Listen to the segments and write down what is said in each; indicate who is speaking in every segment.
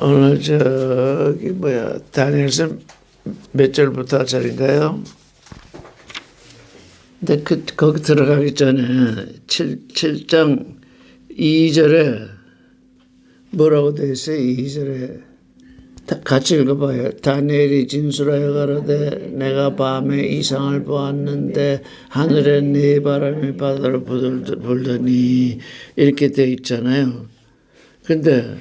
Speaker 1: 오늘 다니엘서 몇 절부터 절인가요? 근데 거기 들어가기 전에 7장 2절에 뭐라고 되어 있어요? 2절에 같이 읽어봐요. 다니엘이 진술하여 가로되 내가 밤에 이상을 보았는데 하늘에 네 바람이 바다로 불더니 이렇게 되어 있잖아요. 근데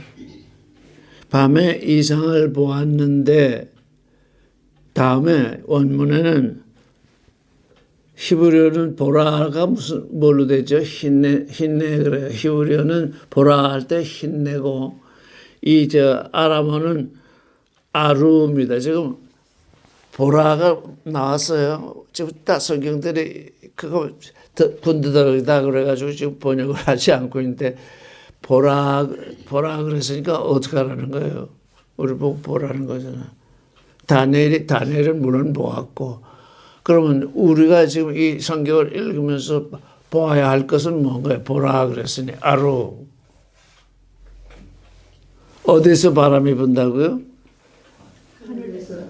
Speaker 1: 밤에 이상을 보았는데 다음에 원문에는 히브리어는 보라가 뭘로 되죠? 흰내 그래요. 히브리어는 보라 할 때 흰내고 아람어는 아루입니다. 지금 보라가 나왔어요. 지금 다 성경들이 그거 군더더기다 그래가지고 지금 번역을 하지 않고 있는데 보라 그랬으니까 어떻게 하라는 거예요? 우리 보고 보라는 거잖아. 다니엘은 물론 보았고, 그러면 우리가 지금 이 성경을 읽으면서 보아야 할 것은 뭔가요? 보라 그랬으니 아루. 어디서 바람이 분다고요?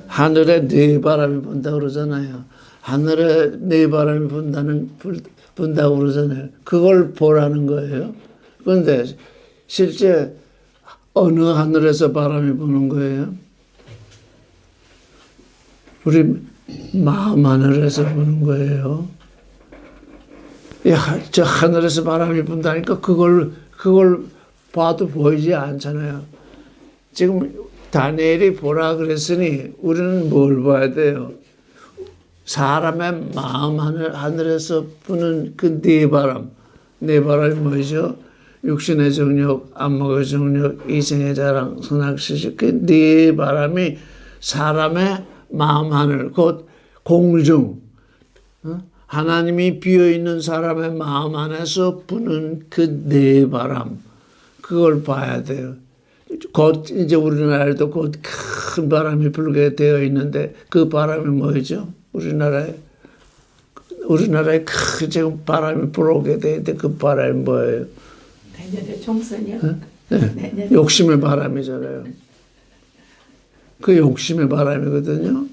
Speaker 1: 하늘에 네 바람이 분다고 그러잖아요. 하늘에 네 바람이 분다고 그러잖아요. 그걸 보라는 거예요. 그런데 실제 어느 하늘에서 바람이 부는 거예요? 우리 마음 하늘에서 부는 거예요. 저 하늘에서 바람이 분다니까 그걸 봐도 보이지 않잖아요. 지금 다니엘이 보라 그랬으니 우리는 뭘 봐야 돼요? 사람의 마음 하늘에서 부는 그 네 바람이 뭐죠? 육신의 정욕, 안목의 정욕, 이생의 자랑, 선악시식, 그 네 바람이 사람의 마음 하늘, 곧 공중, 하나님이 비어있는 사람의 마음 안에서 부는 그 네 바람, 그걸 봐야 돼요. 곧 이제 우리나라에도 곧 큰 바람이 불게 되어 있는데 그 바람이 뭐죠? 우리나라에 큰 지금 바람이 불어오게 되는데 그 바람이 뭐예요?
Speaker 2: 내년에 총선이요?
Speaker 1: 네. 욕심의 바람이잖아요. 그 욕심의 바람이거든요.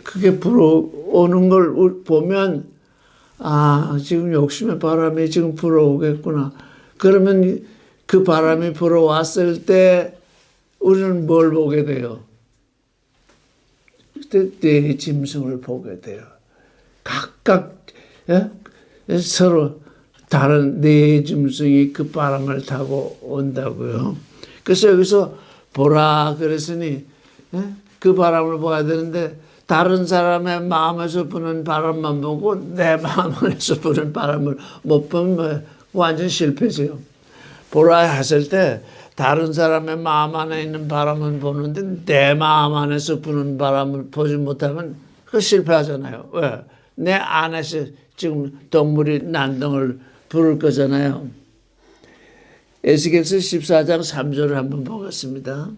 Speaker 1: 그게 불어오는 걸 보면 지금 욕심의 바람이 지금 불어오겠구나. 그러면 그 바람이 불어왔을 때 우리는 뭘 보게 돼요? 그때 네 짐승을 보게 돼요. 각각 서로 다른 네 짐승이 그 바람을 타고 온다고요. 그래서 여기서 보라 그랬으니 그 바람을 봐야 되는데 다른 사람의 마음에서 부는 바람만 보고 내 마음 안에서 부는 바람을 못 보면 완전 실패죠. 보라 했을 때 다른 사람의 마음 안에 있는 바람은 보는데 내 마음 안에서 부는 바람을 보지 못하면 그 실패하잖아요. 왜? 내 안에서 지금 동물이 난동을 부를 거잖아요. 에스겔서 14장 3절을 한번 보겠습니다.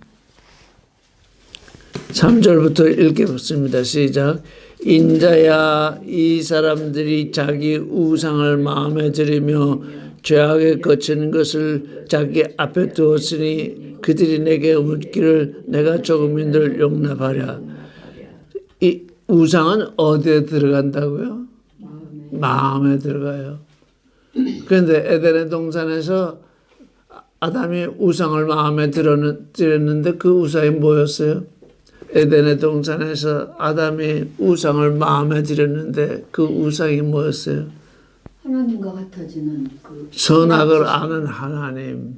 Speaker 1: 3절부터 읽겠습니다. 시작. 인자야, 이 사람들이 자기 우상을 마음에 들이며 죄악에 거치는 것을 자기 앞에 두었으니 그들이 내게 묻기를 내가 조금인들 용납하랴. 이 우상은 어디에 들어간다고요? 마음에 들어가요. 그런데 에덴의 동산에서 아담이 우상을 마음에 들였는데 그 우상이 뭐였어요? 에덴의 동산에서 아담이 우상을 마음에 들였는데 그 우상이 뭐였어요?
Speaker 2: 하나님과 같아지는 그
Speaker 1: 선악을 아는 하나님.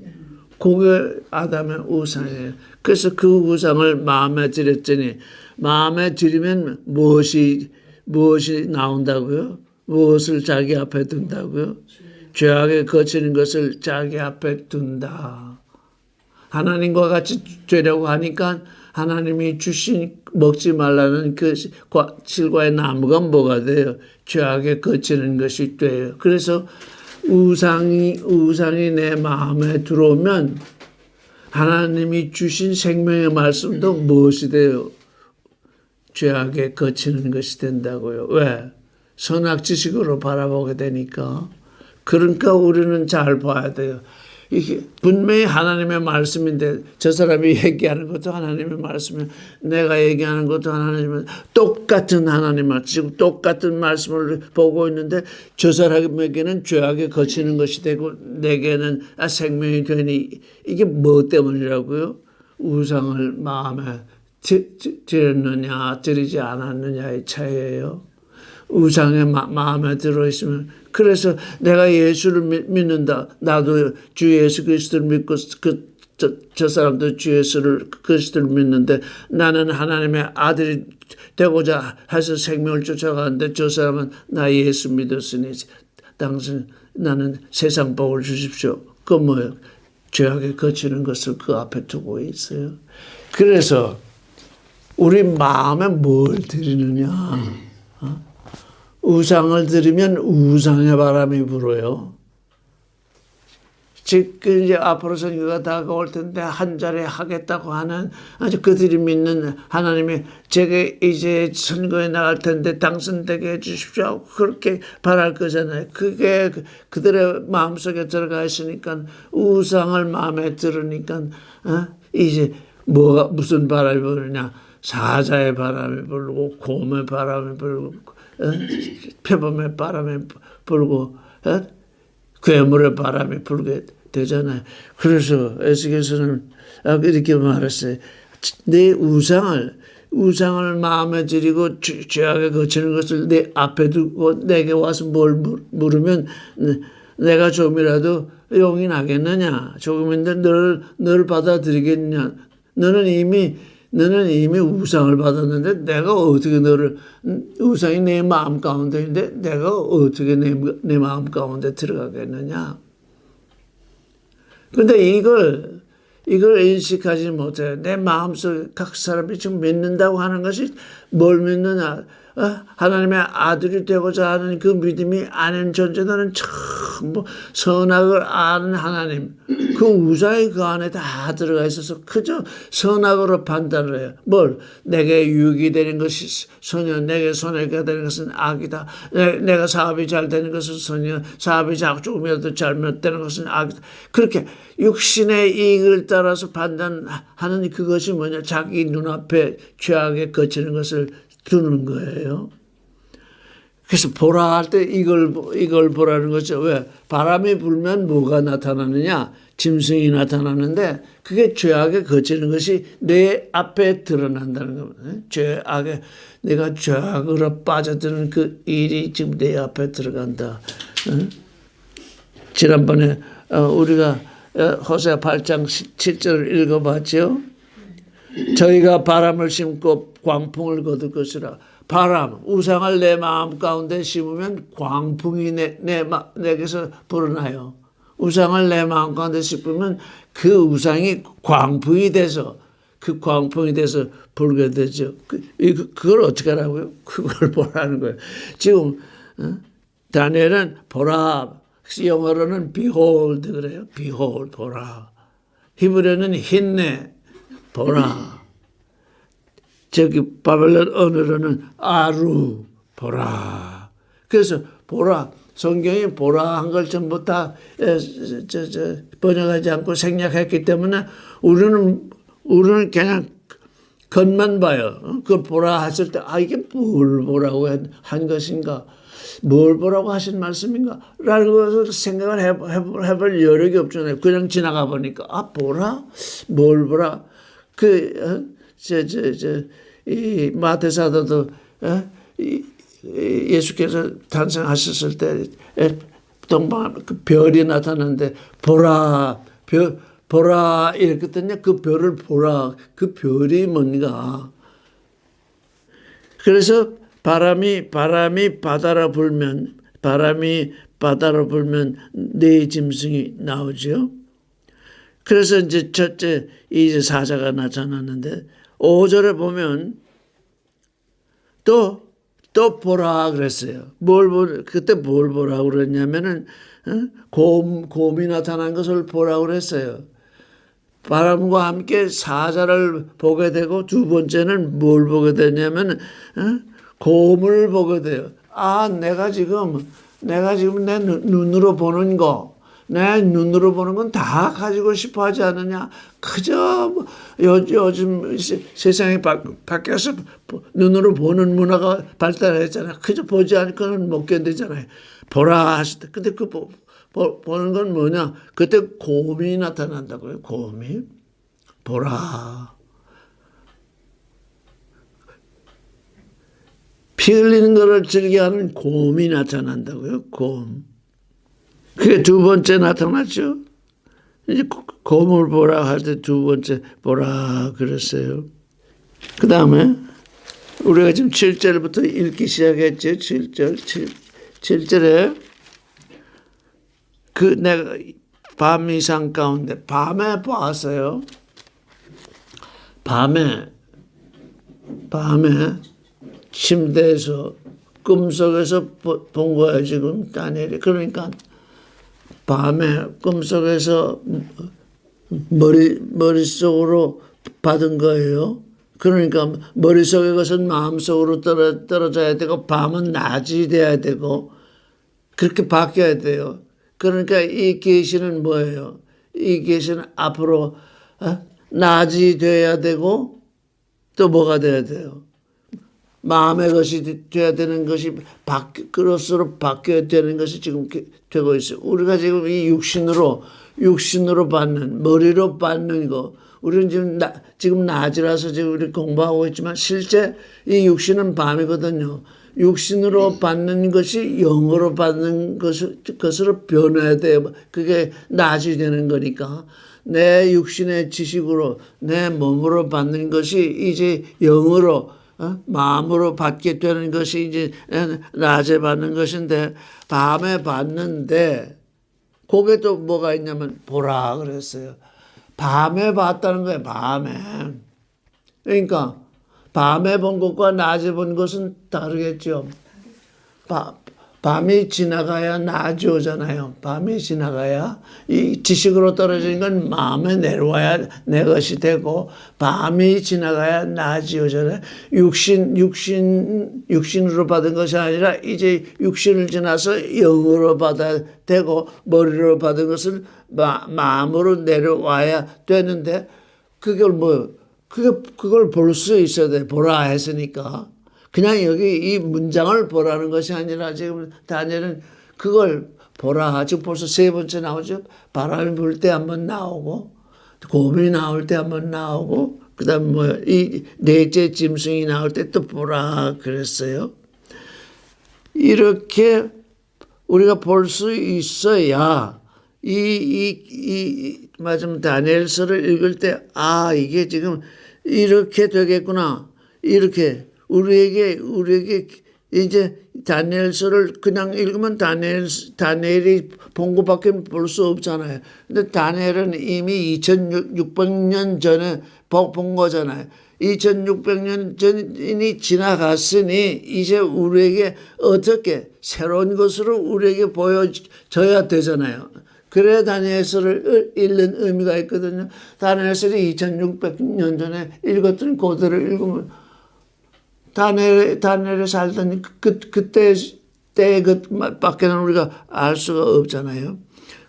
Speaker 1: 그게 아담의 우상이에요. 그래서 그 우상을 마음에 들였더니 마음에 들이면 무엇이 나온다고요? 무엇을 자기 앞에 둔다고요? 죄악에 거치는 것을 자기 앞에 둔다. 하나님과 같이 되려고 하니까 하나님이 주신 먹지 말라는 그 실과의 나무가 뭐가 돼요? 죄악에 거치는 것이 돼요. 그래서 우상이 내 마음에 들어오면 하나님이 주신 생명의 말씀도 무엇이 돼요? 죄악에 거치는 것이 된다고요. 왜? 선악 지식으로 바라보게 되니까. 그러니까 우리는 잘 봐야 돼요. 이게 분명히 하나님의 말씀인데 저 사람이 얘기하는 것도 하나님의 말씀이에요. 내가 얘기하는 것도 하나님의 똑같은 하나님 말씀, 지금 똑같은 말씀을 보고 있는데 저 사람에게는 죄악에 거치는 것이 되고 내게는 생명이 되니 이게 뭐 때문이라고요? 우상을 마음에 드렸느냐 드리지 않았느냐의 차이예요. 우상에 마음에 들어있으면 그래서 내가 예수를 믿는다. 나도 주 예수 그리스도를 믿고 저 사람도 주 예수를 그리스도를 믿는데 나는 하나님의 아들이 되고자 해서 생명을 쫓아가는데 저 사람은 나 예수 믿었으니 당신 나는 세상 복을 주십시오. 그 뭐예요? 죄악에 거치는 것을 그 앞에 두고 있어요. 그래서 우리 마음에 뭘 드리느냐. 우상을 드리면 우상의 바람이 불어요. 즉 이제 앞으로 선교가 다가올 텐데 한 자리 하겠다고 하는 아주 그들이 믿는 하나님이 제게 이제 선거에 나갈 텐데 당선되게 해주십시오. 그렇게 바랄 거잖아요. 그게 그들의 마음속에 들어가 있으니까 우상을 마음에 들으니까 이제 뭐가 무슨 바람이 부르냐. 사자의 바람이 불고 곰의 바람이 불고 표범의 바람이 불고 괴물의 바람이 불게 되잖아요. 그래서 에스겔서는 이렇게 말했어요. 내 우상을 마음에 들이고 죄악에 거치는 것을 내 앞에 두고 내게 와서 뭘 물으면 내가 좀이라도 용이 나겠느냐. 조금인데 너를 받아들이겠느냐. 너는 이미 우상을 받았는데 내가 어떻게 우상이 내 마음 가운데인데 내가 어떻게 내 마음 가운데 들어가겠느냐. 그런데 이걸 인식하지 못해요. 내 마음속에 각 사람이 지금 믿는다고 하는 것이 뭘 믿느냐. 하나님의 아들이 되고자 하는 그 믿음이 아닌 존재들은 전부 선악을 아는 하나님, 그 우상이 그 안에 다 들어가 있어서 그저 선악으로 판단을 해요. 내게 유익이 되는 것이 선이요, 내게 손해가 되는 것은 악이다. 내가 사업이 잘 되는 것은 선이요, 사업이 조금이라도 잘못되는 것은 악이다. 그렇게 육신의 이익을 따라서 판단하는 그것이 뭐냐, 자기 눈앞에 죄악에 거치는 것을 두는 거예요. 그래서 보라 할 때 이걸 보라는 거죠. 왜? 바람이 불면 뭐가 나타나느냐? 짐승이 나타나는데 그게 죄악에 거치는 것이 내 앞에 드러난다는 겁니다. 내가 죄악으로 빠져드는 그 일이 지금 내 앞에 들어간다. 지난번에 우리가 호세아 8장 7절을 읽어봤죠. 저희가 바람을 심고 광풍을 거둘 것이라. 바람, 우상을 내 마음 가운데 심으면 광풍이 내게서 불어나요. 우상을 내 마음 가운데 심으면 그 우상이 광풍이 돼서 불게 되죠. 그걸 어떻게 하라고요? 그걸 보라는 거예요. 지금 다니엘은 보라, 영어로는 behold 그래요. behold, 보라. 히브리어는 힌네, 보라. 저기 바벨론 언어로는 아루, 보라. 그래서 보라, 성경이 보라 한 걸 전부 다 번역하지 않고 생략했기 때문에 우리는 그냥 겉만 봐요. 그걸 보라 했을 때 이게 뭘 보라고 한 것인가, 뭘 보라고 하신 말씀인가 라는 것을 생각을 해볼 여력이 없잖아요. 그냥 지나가 보니까 보라? 뭘 보라? 이 마태사도도 예수께서 탄생하셨을 때 동방 그 별이 나타났는데 보라 이렇게 했더니 그 별을 보라. 그 별이 뭔가. 그래서 바람이 바다로 불면 네 짐승이 나오죠. 그래서 이제 첫째 이제 사자가 나타났는데 5절에 보면 또 보라 그랬어요. 그때 뭘 보라고 그랬냐면은 곰이 나타난 것을 보라고 그랬어요. 바람과 함께 사자를 보게 되고 두 번째는 뭘 보게 되냐면은 곰을 보게 돼요. 내가 지금 내 눈으로 보는 거, 내 눈으로 보는 건 다 가지고 싶어 하지 않느냐. 그저 뭐 요즘 세상이 바뀌어서 눈으로 보는 문화가 발달했잖아요. 그저 보지 않고는 못 견디잖아요. 보라 하실 때. 근데 그 보는 건 뭐냐. 그때 고민이 나타난다고요. 고민. 보라. 피 흘리는 것을 즐겨하는 곰이 나타난다고요. 곰. 그게 두 번째 나타났죠. 이제 곰을 보라 할 때 두 번째 보라 그랬어요. 그 다음에 우리가 지금 7절부터 읽기 시작했죠. 7절에 그 내가 밤 이상 가운데 밤에 봤어요. 밤에 침대에서 꿈속에서 본 거예요. 지금 다니엘이. 그러니까 밤에 꿈속에서 머릿속으로 받은 거예요. 그러니까 머릿속의 것은 마음속으로 떨어져야 되고 밤은 낮이 돼야 되고 그렇게 바뀌어야 돼요. 그러니까 이 계시는 뭐예요? 이 계시는 앞으로 낮이 돼야 되고 또 뭐가 돼야 돼요? 마음의 것이 돼야 되는 것이 그릇으로 바뀌어야 되는 것이 지금 되고 있어요. 우리가 지금 이 육신으로 받는, 머리로 받는 거. 우리는 지금 낮이라서 지금 우리 공부하고 있지만 실제 이 육신은 밤이거든요. 육신으로 받는 것이 영으로 받는 것으로 변해야 돼요. 그게 낮이 되는 거니까. 내 육신의 지식으로, 내 몸으로 받는 것이 이제 영으로 마음으로 받게 되는 것이 이제 낮에 받는 것인데 밤에 받는데 거기에 또 뭐가 있냐면 보라 그랬어요. 밤에 봤다는 거예요. 밤에. 그러니까 밤에 본 것과 낮에 본 것은 다르겠죠. 밤이 지나가야 낮이 오잖아요. 밤이 지나가야 이 지식으로 떨어지는 건 마음에 내려와야 내 것이 되고 밤이 지나가야 낮이 오잖아요. 육신으로 받은 것이 아니라 이제 육신을 지나서 영으로 받아야 되고 머리로 받은 것은 마음으로 내려와야 되는데 그걸 볼 수 있어야 돼. 보라 했으니까. 그냥 여기 이 문장을 보라는 것이 아니라 지금 다니엘은 그걸 보라. 지금 벌써 세 번째 나오죠. 바람이 불 때 한번 나오고 곰이 나올 때 한번 나오고 그다음 이 넷째 짐승이 나올 때 또 보라 그랬어요. 이렇게 우리가 볼 수 있어야 맞으면 다니엘서를 읽을 때 이게 지금 이렇게 되겠구나. 이렇게 우리에게 이제 다니엘서를 그냥 읽으면 다니엘이 본 것밖에 볼 수 없잖아요. 근데 다니엘은 이미 2600년 전에 본 거잖아요. 2600년 전이 지나갔으니 이제 우리에게 어떻게 새로운 것으로 우리에게 보여져야 되잖아요. 그래야 다니엘서를 읽는 의미가 있거든요. 다니엘서를 2600년 전에 읽었던 그대로 읽으면 다니엘에 살던 때의 것밖에는 우리가 알 수가 없잖아요.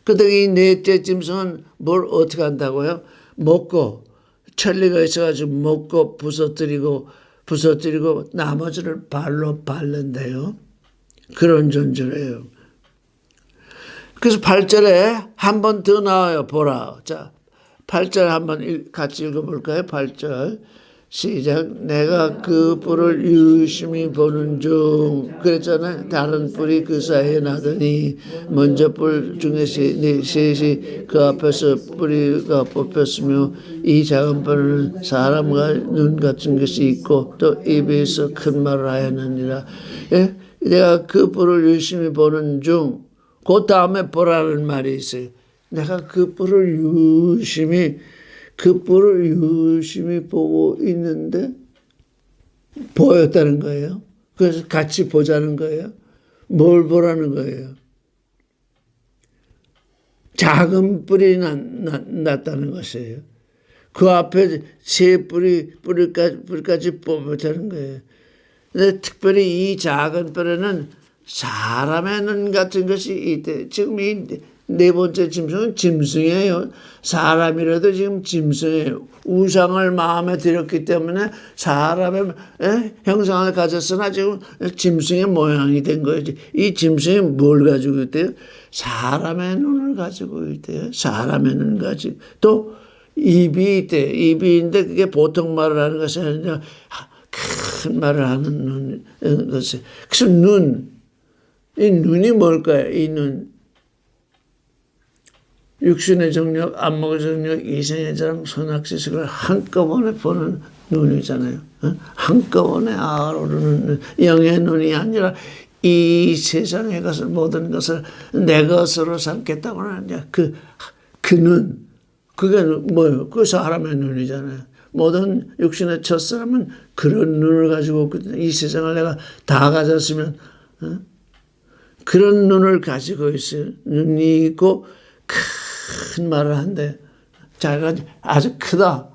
Speaker 1: 그런데 이 넷째 짐승은 뭘 어떻게 한다고요? 먹고 천리가 있어가지고 먹고 부서뜨리고 나머지를 발로 밟는데요. 그런 존재래요. 그래서 8절에 한 번 더 나와요. 보라. 자, 8절 한번 같이 읽어볼까요? 8절. 시작. 내가 그 뿔을 유심히 보는 중 그랬잖아요. 다른 뿔이 그 사이에 나더니 먼저 뿔 중에 셋이 그 앞에서 뿌리가 뽑혔으며 이 작은 뿔은 사람과 눈 같은 것이 있고 또 입에 있어 큰 말을 하였느니라. 예? 내가 그 뿔을 유심히 보는 중 그 다음에 보라는 말이 있어요. 내가 그 뿔을 유심히 보고 있는데 보였다는 거예요. 그래서 같이 보자는 거예요. 뭘 보라는 거예요? 작은 뿔이 났다는 것이에요. 그 앞에 세 뿔까지 뽑았다는 거예요. 근데 특별히 이 작은 뿔에는 사람의 눈 같은 것이 있대. 지금 이 네 번째 짐승은 짐승이에요. 사람이라도 지금 짐승이에요. 우상을 마음에 들였기 때문에 사람의 형상을 가졌으나 지금 짐승의 모양이 된 거예요. 이 짐승이 뭘 가지고 있대요? 사람의 눈을 가지고 있대요. 사람의 눈을 가지고. 또 입이 있대요. 입이 있는데 그게 보통 말을 하는 것이 아니라 큰 말을 하는 것이. 그래서 이 눈이 뭘까요? 이 눈. 육신의 정력, 안목의 정력, 이생의 자랑, 선악지식을 한꺼번에 보는 눈이잖아요. 한꺼번에 아우르는 눈. 영의 눈이 아니라 이 세상의 것을, 모든 것을 내 것으로 삼겠다고 하는 그 눈. 그게 뭐예요? 그 사람의 눈이잖아요. 모든 육신의 첫사람은 그런 눈을 가지고 있거든요. 이 세상을 내가 다 가졌으면 그런 눈을 가지고 있어요. 눈이 있고 큰 말을 한대. 자기가 아주 크다.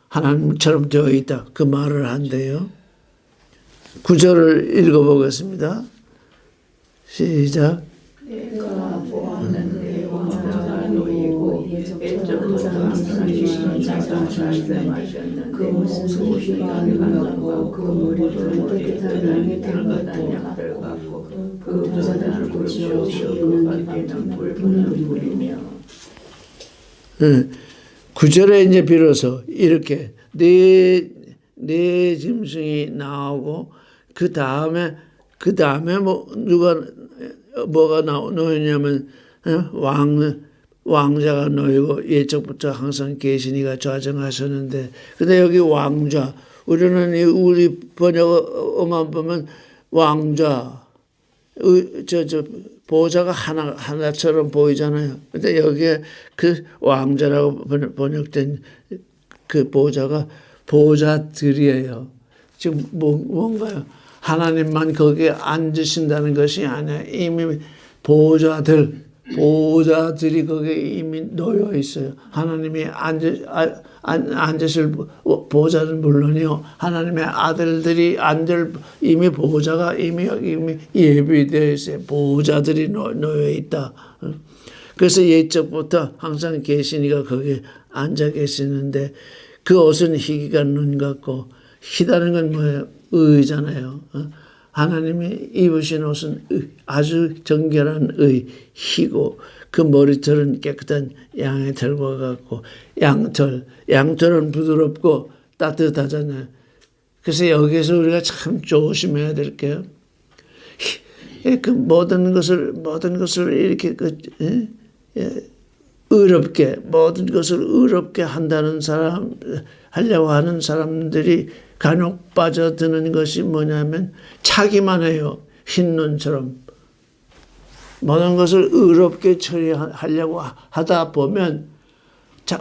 Speaker 1: 하나님처럼 되어 있다. 그 말을 한대요. 9절을 읽어보겠습니다. 시작.
Speaker 2: 내가 보아하는 내 왕자가 놓이고 예적부터 항상 주시는 자가 말씀하셨는데 그 모습이 휘가 아니고 그 머리를 깨끗한 양의 털 같고 그 부자들을 고치어 기르는 붉은 불이며
Speaker 1: 9절에 이제 비로소 이렇게 네 짐승이 나오고 그 다음에 뭐가 놓이냐면 왕자가 놓이고 예적부터 항상 계시니가 좌정하셨는데 근데 여기 왕자 우리는 우리 번역어만 보면 왕자 보좌가 하나처럼 보이잖아요. 근데 여기에 그 왕자라고 번역된 그 보좌가 보좌들이에요. 지금 뭔가요? 하나님만 거기에 앉으신다는 것이 아니라 이미 보좌들이 거기에 이미 놓여 있어요. 하나님이 앉으실 보좌는 물론이요. 하나님의 아들들이 앉을 이미 보좌가 이미 예비되어 있어요. 보좌들이 놓여 있다. 그래서 옛적부터 항상 계시니가 거기에 앉아 계시는데 그 옷은 희기가 눈 같고 희다는 건 뭐예요? 의잖아요. 하나님이 입으신 옷은 아주 정결한 희고 그 머리털은 깨끗한 양의 털과 같고 양털은 부드럽고 따뜻하잖아요. 그래서 여기서 우리가 참 조심해야 될 게요. 그 모든 것을 이렇게 모든 것을 의롭게 한다는 하려고 하는 사람들이 간혹 빠져드는 것이 뭐냐면 차기만 해요. 흰 눈처럼. 모든 것을 의롭게 처리하려고 하다 보면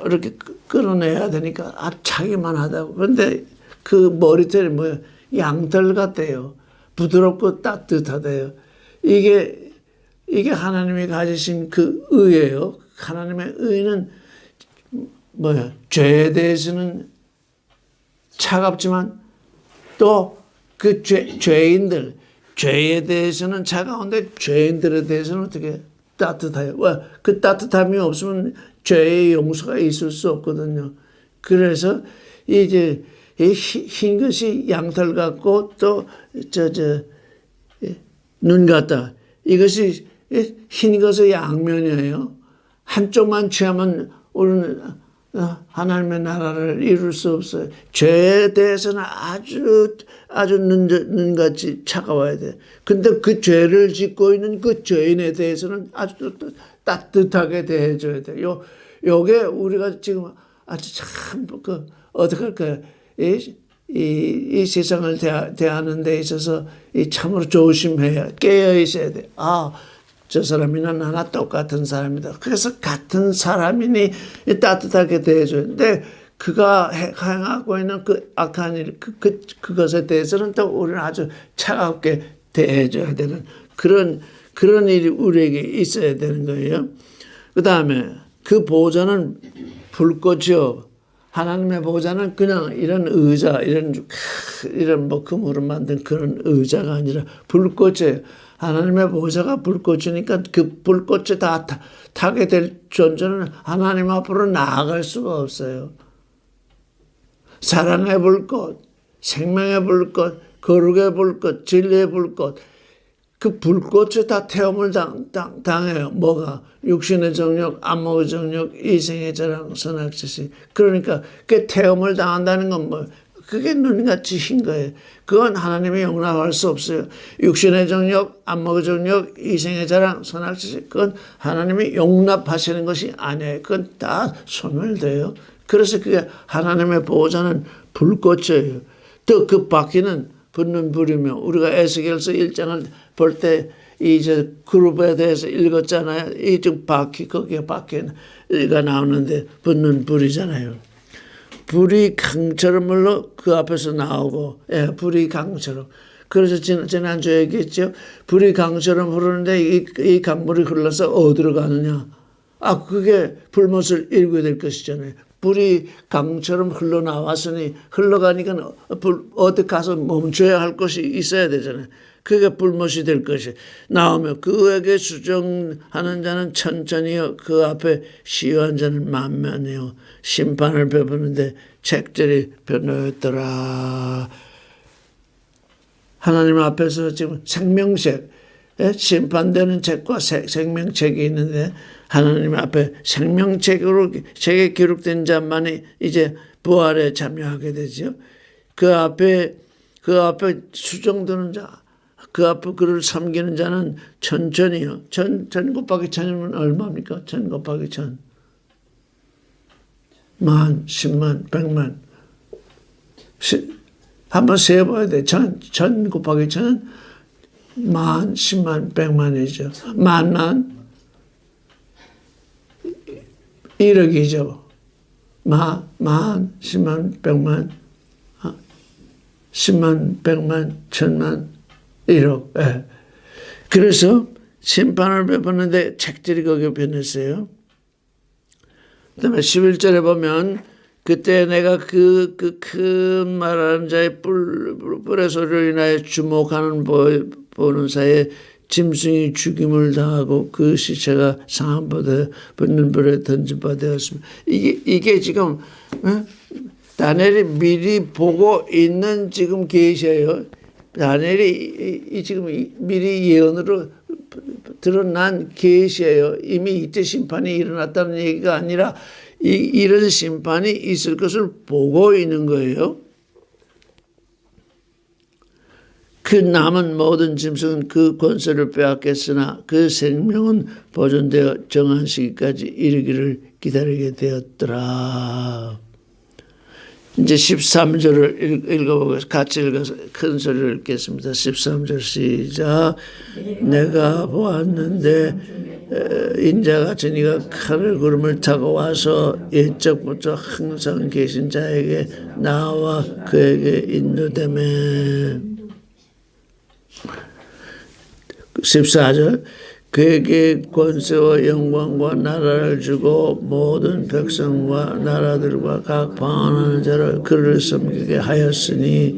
Speaker 1: 이렇게 끌어내야 되니까 차기만 하다고. 그런데 그 머리털이 뭐예요? 양털 같대요. 부드럽고 따뜻하대요. 이게 하나님이 가지신 그 의예요. 하나님의 의는 뭐야? 죄에 대해서는 차갑지만 또 그 죄에 대해서는 차가운데 죄인들에 대해서는 어떻게 따뜻해요. 그 따뜻함이 없으면 죄의 용서가 있을 수 없거든요. 그래서 이제 흰 것이 양털 같고 또 눈 같다. 이것이 흰 것의 양면이에요. 한쪽만 취하면 우리는 하나님의 나라를 이룰 수 없어요. 죄에 대해서는 아주 눈같이 차가워야 돼. 근데 그 죄를 짓고 있는 그 죄인에 대해서는 아주 따뜻하게 대해줘야 돼. 요게 우리가 지금 아주 참 어떻게 할까요? 이 세상을 대하는 데 있어서 참으로 조심해야 깨어 있어야 돼. 저 사람이나 나나 똑같은 사람이다. 그래서 같은 사람이니 따뜻하게 대해줘야 되는데 그가 행하고 있는 그 악한 일, 그것에 대해서는 또 우리는 아주 차갑게 대해줘야 되는 그런 일이 우리에게 있어야 되는 거예요. 그 다음에 그 보좌는 불꽃이요. 하나님의 보좌는 그냥 이런 의자, 이런 뭐 금으로 만든 그런 의자가 아니라 불꽃이에요. 하나님의 보좌가 불꽃이니까 그 불꽃에 다 타게 될 존재는 하나님 앞으로 나아갈 수가 없어요. 사랑의 불꽃, 생명의 불꽃, 거룩의 불꽃, 진리의 불꽃, 그 불꽃에 다 태움을 당해요. 뭐가? 육신의 정욕, 안목의 정욕, 이생의 자랑, 선악지식. 그러니까 그 태움을 당한다는 건 뭐? 그게 눈같이 흰 거예요. 그건 하나님이 용납할 수 없어요. 육신의 정욕, 안목의 정욕, 이생의 자랑, 선악지식. 그건 하나님이 용납하시는 것이 아니에요. 그건 다 소멸돼요. 그래서 그게 하나님의 보호자는 불꽃이에요. 또 그 바퀴는 붙는 불이며, 우리가 에스겔서 1장을 볼 때 이제 그룹에 대해서 읽었잖아요. 이쪽 바퀴, 거기에 바퀴가 나오는데 붙는 불이잖아요. 불이 강처럼 흘러 그 앞에서 나오고, 예, 불이 강처럼. 그래서 지난주에 얘기했죠. 불이 강처럼 흐르는데 이 강물이 흘러서 어디로 가느냐. 그게 불못을 일구게 될 것이잖아요. 불이 강처럼 흘러나왔으니 흘러가니까 어디 가서 멈춰야 할 것이 있어야 되잖아요. 그게 불못이 될 것이 나오며 그에게 수정하는 자는 천천히요 그 앞에 시효한 자는 만면이요 심판을 베푸는데 책들이 변호했더라. 하나님 앞에서 지금 생명책, 심판되는 책과 생명책이 있는데 하나님 앞에 생명책에 기록된 자만이 이제 부활에 참여하게 되죠. 그 앞에 수정되는 자, 그 앞에 그를 섬기는 자는 천천히요. 천 곱하기 천이면 얼마입니까? 천 곱하기 천. 만, 십만, 백만. 한번 세어봐야 돼. 천 곱하기 천, 만, 십만, 백만이죠. 만만, 1억이죠. 만, 십만, 백만, 10만, 백만, 천만, 1억. 예. 그래서 심판을 베푸는데 책들이 거기에 변했어요. 그 다음에 11절에 보면 그때 내가 그 큰 말하는 자의 뿔의 소리로 인하여 주목하는 보는 사이에 짐승이 죽임을 당하고 그 시체가 상한바다에 붙는 불에 던진 바 되었습니다. 이게 지금 다니엘이 미리 보고 있는 지금 계시예요. 다니엘이 지금 미리 예언으로 드러난 계시예요. 이미 이때 심판이 일어났다는 얘기가 아니라 이런 심판이 있을 것을 보고 있는 거예요. 그 남은 모든 짐승은 그 권세를 빼앗겼으나 그 생명은 보존되어 정한 시기까지 이르기를 기다리게 되었더라. 이제 13절을 읽어보겠습니다. 같이 읽어서 큰 소리를 읽겠습니다. 13절 시작. 내가 보았는데 인자같이 네가 칼을 구름을 타고 와서 옛적부터 항상 계신 자에게 나와 그에게 인도되매. 14절 그에게 권세와 영광과 나라를 주고 모든 백성과 나라들과 각 방언하는 자를 그를 섬기게 하였으니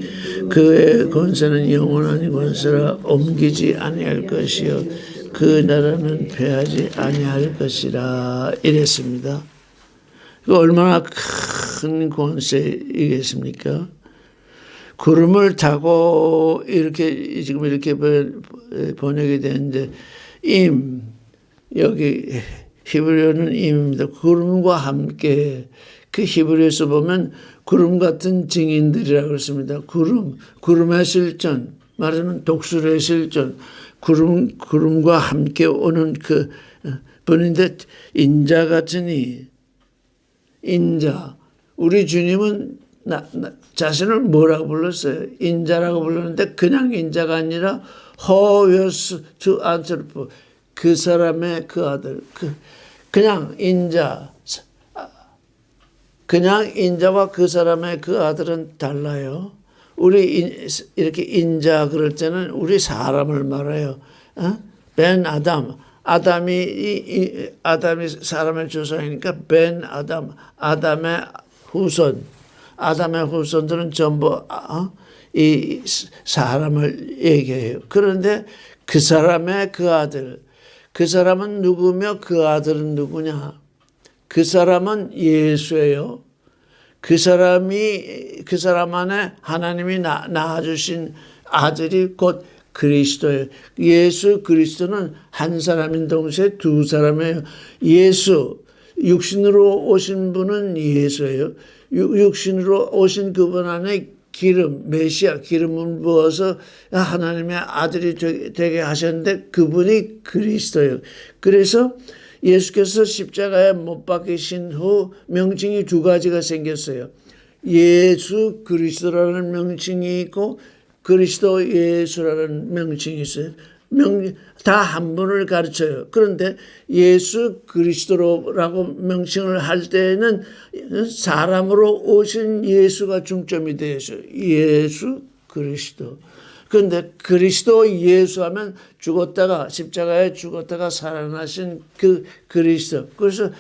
Speaker 1: 그의 권세는 영원한 권세라 옮기지 아니할 것이요 그 나라는 패하지 아니할 것이라 이랬습니다. 얼마나 큰 권세이겠습니까? 구름을 타고 이렇게 지금 이렇게 번역이 되는데 여기 히브리어는 임입니다. 구름과 함께 그 히브리어에서 보면 구름 같은 증인들이라고 했습니다. 구름의 실존, 말하자면 독수리의 실존, 구름과 함께 오는 그 분인데 인자 같으니 인자. 우리 주님은 자신을 뭐라고 불렀어요? 인자라고 불렀는데 그냥 인자가 아니라 호요스 주 안셀프 그 사람의 그 아들 그냥 인자 그냥 인자와 그 사람의 그 아들은 달라요. 우리 이렇게 인자 그럴 때는 우리 사람을 말해요. 벤 아담이 사람의 조상이니까 벤 아담의 후손들은 전부 이 사람을 얘기해요. 그런데 그 사람의 그 아들. 그 사람은 누구며 그 아들은 누구냐? 그 사람은 예수예요. 그 사람 안에 하나님이 낳아주신 아들이 곧 그리스도예요. 예수 그리스도는 한 사람인 동시에 두 사람이에요. 예수, 육신으로 오신 분은 예수예요. 육신으로 오신 그분 안에 기름, 메시아, 기름을 부어서 하나님의 아들이 되게 하셨는데 그분이 그리스도예요. 그래서 예수께서 십자가에 못 박히신 후 명칭이 두 가지가 생겼어요. 예수 그리스도라는 명칭이 있고 그리스도 예수라는 명칭이 있어요. 다 한 분을 가르쳐요. 그런데 예수 그리스도라고 명칭을 할 때는 사람으로 오신 예수가 중점이 되어 있어요. 예수 그리스도. 그런데 그리스도 예수 하면 죽었다가 십자가에 죽었다가 살아나신 그 그리스도. 그래서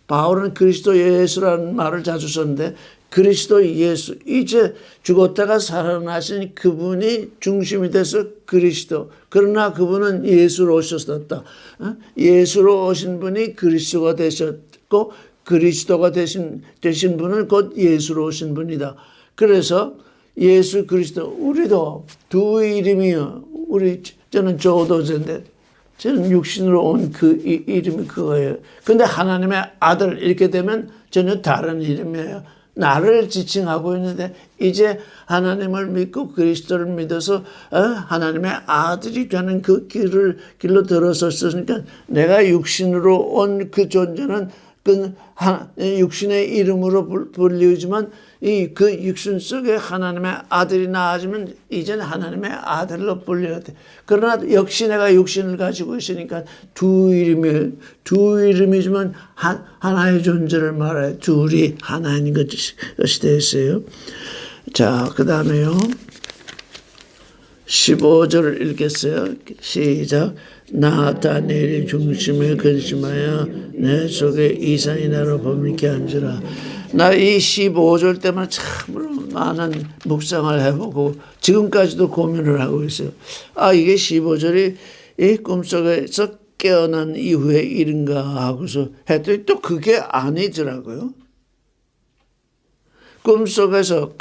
Speaker 1: 바울은 그리스도 예수라는 말을 자주 썼는데 그리스도 예수, 이제 죽었다가 살아나신 그분이 중심이 돼서 그리스도. 그러나 그분은 예수로 오셨다. 예수로 오신 분이 그리스도가 되셨고 그리스도가 되신 분은 곧 예수로 오신 분이다. 그래서 예수 그리스도, 우리도 두 이름이요. 저는 조도제인데 저는 육신으로 온 그 이름이 그거예요. 근데 하나님의 아들 이렇게 되면 전혀 다른 이름이에요. 나를 지칭하고 있는데 이제 하나님을 믿고 그리스도를 믿어서 하나님의 아들이 되는 그 길로 들어섰으니까 내가 육신으로 온 그 존재는 그 육신의 이름으로 불리우지만 그 육신 속에 하나님의 아들이 나아지면 이제는 하나님의 아들로 불려야 돼. 그러나 역시 내가 육신을 가지고 있으니까 두 이름이지만 하나의 존재를 말해. 둘이 하나인 것이 되었어요. 자, 그 다음에요. 15절을 읽겠어요. 시작. 나 다니엘이 중심에 근심하여 내 속에 이상이 나로 범익게 한지라. 나 이 15절 때문에 참으로 많은 묵상을 해보고 지금까지도 고민을 하고 있어요. 이게 15절이 이 꿈속에서 깨어난 이후에 이른가 하고서 했더니 또 그게 아니더라고요. 꿈속에서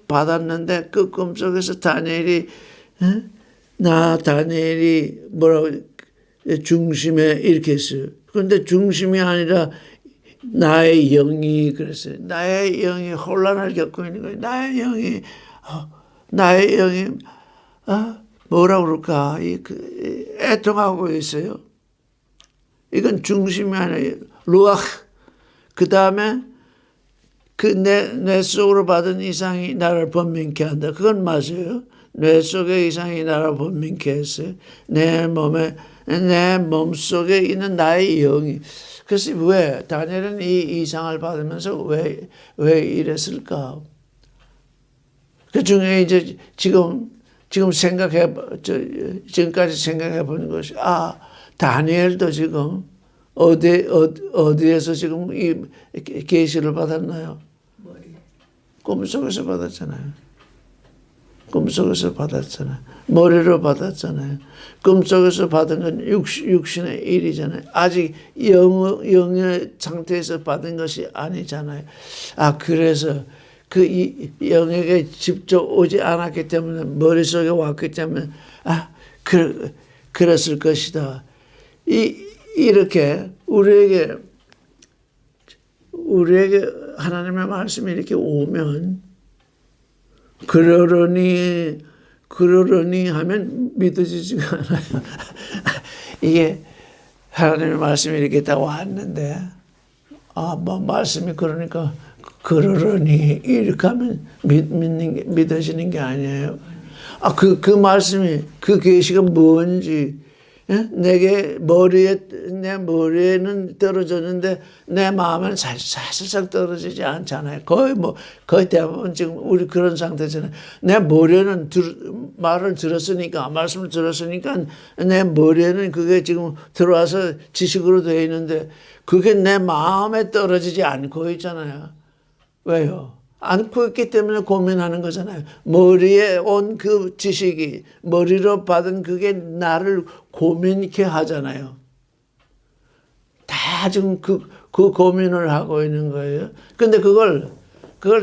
Speaker 1: 받았는데 그 꿈속에서 다니엘이 뭐라고 중심에 이렇게 했어요. 그런데 중심이 아니라 나의 영이 그랬어요. 나의 영이 혼란을 겪고 있는 거예요. 나의 영이 뭐라고 그럴까? 애통하고 있어요. 이건 중심이 아니라 루아흐. 그 다음에 뇌 속으로 받은 이상이 나를 번민케 한다. 그건 맞아요. 뇌 속의 이상이 나를 번민케 했어요. 내 몸속에 있는 나의 영이. 그래서 왜 다니엘은 이 이상을 받으면서 왜 이랬을까? 그 중에 이제 지금까지 생각해 보는 것이 다니엘도 지금 어디에서 지금 이 계시를 받았나요? 꿈속에서 받았잖아요. 머리로 받았잖아요. 꿈속에서 받은 건 육신의 일이잖아요. 아직 영의 상태에서 받은 것이 아니잖아요. 그래서 그 영에게 직접 오지 않았기 때문에 머릿속에 왔기 때문에 그랬을 것이다. 이렇게 우리에게 하나님의 말씀이 이렇게 오면 그러려니 하면 믿어지지가 않아요. 이게 하나님의 말씀이 이렇게 다 왔는데 말씀이 그러니까 그러려니 이렇게 하면 믿어지는 게 아니에요. 그 말씀이 그 계시가 뭔지 내 머리에는 떨어졌는데 내 마음에는 살짝 떨어지지 않잖아요. 거의 대부분 지금 우리 그런 상태잖아요. 내 머리에는 말씀을 들었으니까 내 머리에는 그게 지금 들어와서 지식으로 되어 있는데 그게 내 마음에 떨어지지 않고 있잖아요. 왜요? 않고 있기 때문에 고민하는 거잖아요. 머리에 온 그 지식이 머리로 받은 그게 나를 고민케 하잖아요. 다 지금 그 고민을 하고 있는 거예요. 근데 그걸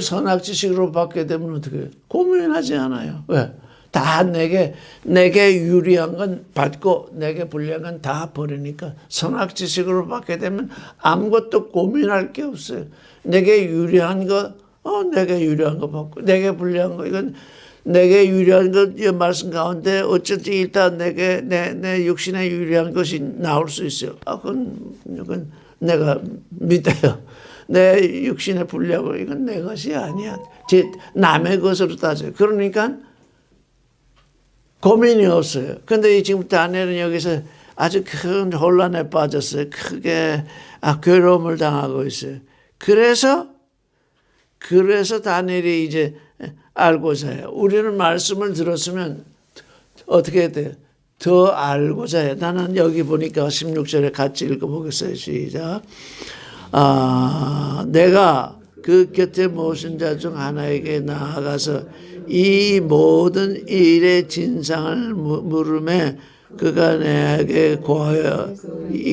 Speaker 1: 선악 지식으로 받게 되면 어떻게 해요? 고민하지 않아요. 왜? 다 내게 유리한 건 받고 내게 불리한 건 다 버리니까 선악 지식으로 받게 되면 아무것도 고민할 게 없어요. 내게 유리한 거 받고 내게 불리한 거 이건 내게 유리한 것 이 말씀 가운데 어쨌든 일단 내 육신에 유리한 것이 나올 수 있어요. 그건 내가 믿어요. 내 육신에 불리하고 이건 내 것이 아니야. 남의 것으로 따져요. 그러니까 고민이 없어요. 근데 지금 다니엘은 여기서 아주 큰 혼란에 빠졌어요. 크게 괴로움을 당하고 있어요. 그래서 다니엘이 이제 알고자 해요. 우리는 말씀을 들었으면 어떻게 해야 돼요? 더 알고자 해요. 나는 여기 보니까 16절에 같이 읽어보겠어요. 시작. 내가 그 곁에 모신 자 중 하나에게 나아가서 이 모든 일의 진상을 물음에 그가 내게 고하여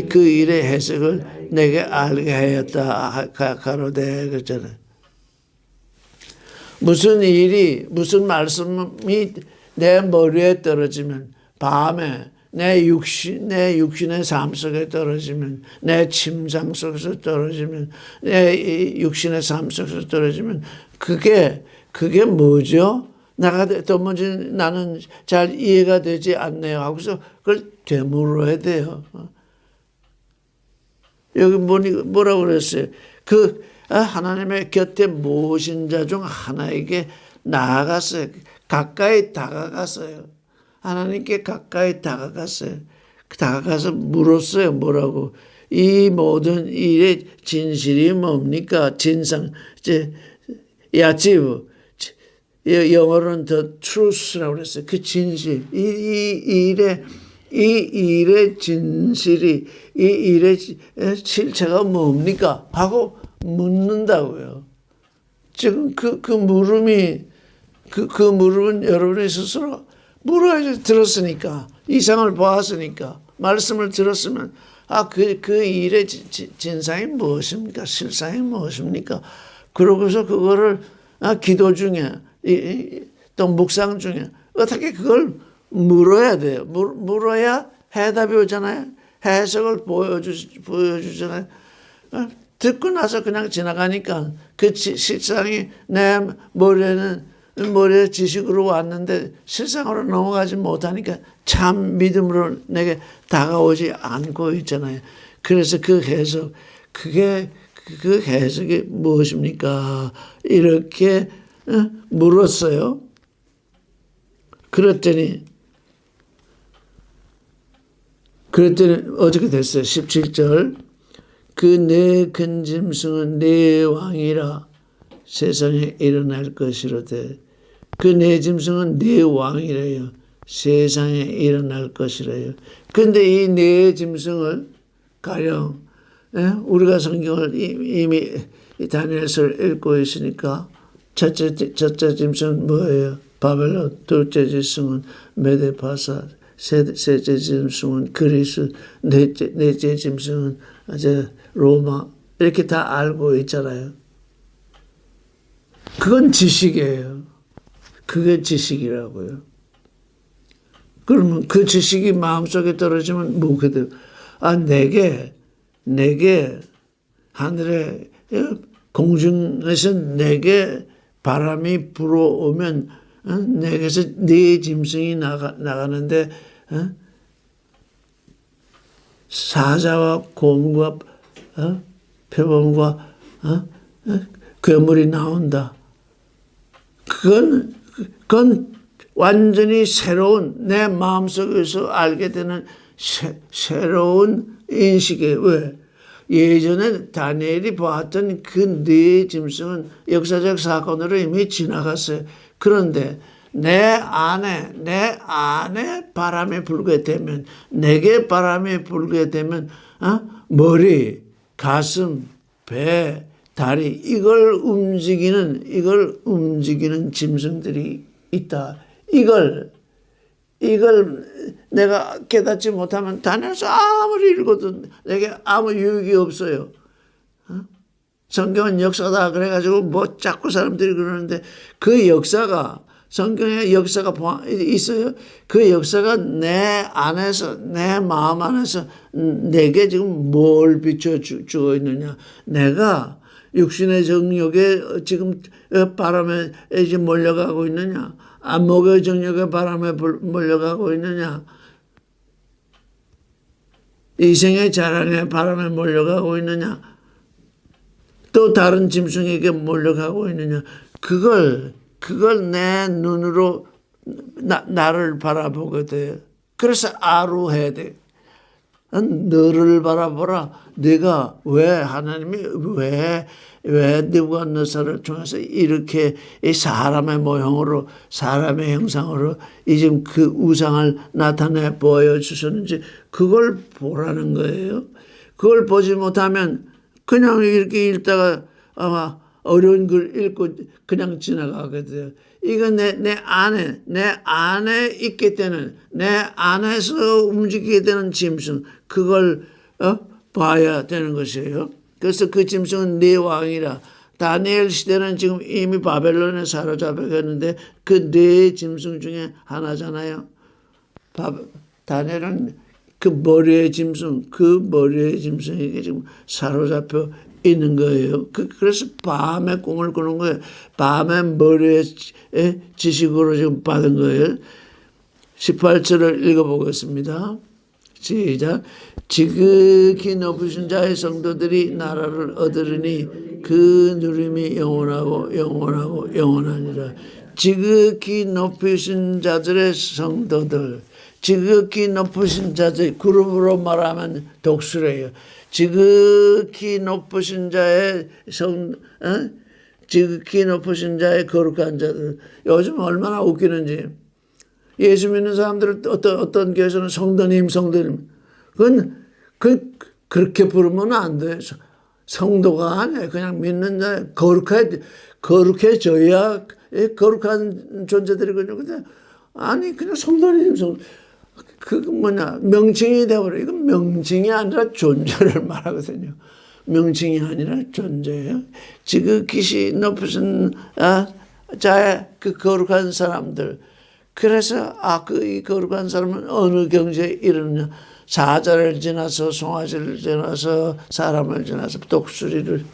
Speaker 1: 그 일의 해석을 내게 알게 하였다. 가로되 그랬잖아요. 무슨 말씀이 내 머리에 떨어지면 밤에 내 육신의 삶 속에 떨어지면 내 침상 속에서 떨어지면 내 육신의 삶 속에서 떨어지면 그게 뭐죠? 도무지 나는 잘 이해가 되지 않네요 하고서 그걸 되물어야 돼요. 여기 뭐라고 그랬어요? 하나님의 곁에 모신 자 중 하나에게 나아갔어요. 가까이 다가갔어요. 하나님께 가까이 다가갔어요. 다가가서 물었어요. 뭐라고? 이 모든 일의 진실이 뭡니까? 진상. 야치브. 영어로는 the truth라고 그랬어요. 그 진실. 이 일의 진실이, 이 일의 실체가 뭡니까? 하고 묻는다고요. 지금 그 물음은 여러분이 스스로 물어야지. 들었으니까, 이상을 보았으니까, 말씀을 들었으면, 그 일의 진상이 무엇입니까? 실상이 무엇입니까? 그러고서 그거를 기도 중에, 또 묵상 중에, 어떻게 그걸 물어야 돼요. 물어야 해답이 오잖아요. 해석을 보여주잖아요. 듣고 나서 그냥 지나가니까 그 실상이 내 머리에 지식으로 왔는데 실상으로 넘어가지 못하니까 참 믿음으로 내게 다가오지 않고 있잖아요. 그래서 그 해석이 무엇입니까? 이렇게 물었어요. 그랬더니 어떻게 됐어요? 17절. 그 내 큰 짐승은 내 왕이라 세상에 일어날 것이로되 그 내 짐승은 내 왕이래요. 세상에 일어날 것이래요. 근데 이 내 짐승을 가령 우리가 성경을 이미 다니엘서를 읽고 있으니까 첫째 짐승은 뭐예요? 바벨론, 둘째 짐승은 메데파사, 셋째 짐승은 그리스, 넷째 짐승은 로마. 이렇게 다 알고 있잖아요. 그건 지식이에요. 그게 지식이라고요. 그러면 그 지식이 마음속에 떨어지면 뭐게 돼요? 내게 하늘에 공중에서 내게 바람이 불어오면 내게서 네 짐승이 나가는데 사자와 곰과 표범과 괴물이 나온다. 그건 완전히 새로운 내 마음속에서 알게 되는 새로운 인식이에요. 왜? 예전에 다니엘이 보았던 그 네 짐승은 역사적 사건으로 이미 지나갔어요. 그런데 내 안에 바람이 불게 되면, 내게 바람이 불게 되면 머리, 가슴, 배 다리 이걸 움직이는 짐승들이 있다. 이걸 내가 깨닫지 못하면 다니엘서 아무리 읽어도 내게 아무 유익이 없어요. 성경은 역사다 그래가지고 뭐 자꾸 사람들이 그러는데 그 역사가 성경에 역사가 있어요. 그 역사가 내 안에서 내 마음 안에서 내게 지금 뭘 비춰주고 있느냐. 내가 육신의 정욕에 지금 바람에 이제 몰려가고 있느냐. 안목의 정욕에 바람에 몰려가고 있느냐. 이생의 자랑에 바람에 몰려가고 있느냐. 또 다른 짐승에게 몰려가고 있느냐. 그걸 내 눈으로 나를 바라보게 돼요. 그래서 아루해야 돼. 너를 바라보라. 네가 하나님이 왜 느부갓네살을 통해서 이렇게 이 사람의 모형으로 사람의 형상으로 지금 그 우상을 나타내 보여주셨는지 그걸 보라는 거예요. 그걸 보지 못하면 그냥 이렇게 읽다가 아마 어려운 글 읽고 그냥 지나가게 돼요. 이건 내 안에 있게 되는, 내 안에서 움직이게 되는 짐승, 그걸 봐야 되는 것이에요. 그래서 그 짐승은 네 왕이라. 다니엘 시대는 지금 이미 바벨론에 사로잡혀갔는데 그 네 짐승 중에 하나잖아요. 다니엘은 그 머리의 짐승에게 지금 사로잡혀 있는 거예요. 그래서 밤에 꿈을 꾸는 거예요. 밤에 머리에 지식으로 지금 받은 거예요. 18절을 읽어보겠습니다. 시작. 지극히 높으신 자의 성도들이 나라를 얻으리니 그 누림이 영원하고 영원하고 영원하니라. 지극히 높으신 자들의 성도들, 지극히 높으신 자들, 그룹으로 말하면 독수래요. 지극히 높으신 자의 지극히 높으신 자의 거룩한 자들. 요즘 얼마나 웃기는지. 예수 믿는 사람들 어떤 교회에서는 성도님. 그렇게 부르면 안 돼. 성도가 아니에요. 그냥 믿는 자, 거룩해져야 거룩한 존재들이거든요. 근데 아니, 그냥 성도님. 명칭이 되어버려. 이건 명칭이 아니라 존재를 말하거든요. 명칭이 아니라 존재예요. 지극히 높으신 자의 그 거룩한 사람들. 그래서 이 거룩한 사람은 어느 경지에 이르느냐. 사자를 지나서 송아지를 지나서 사람을 지나서 독수리를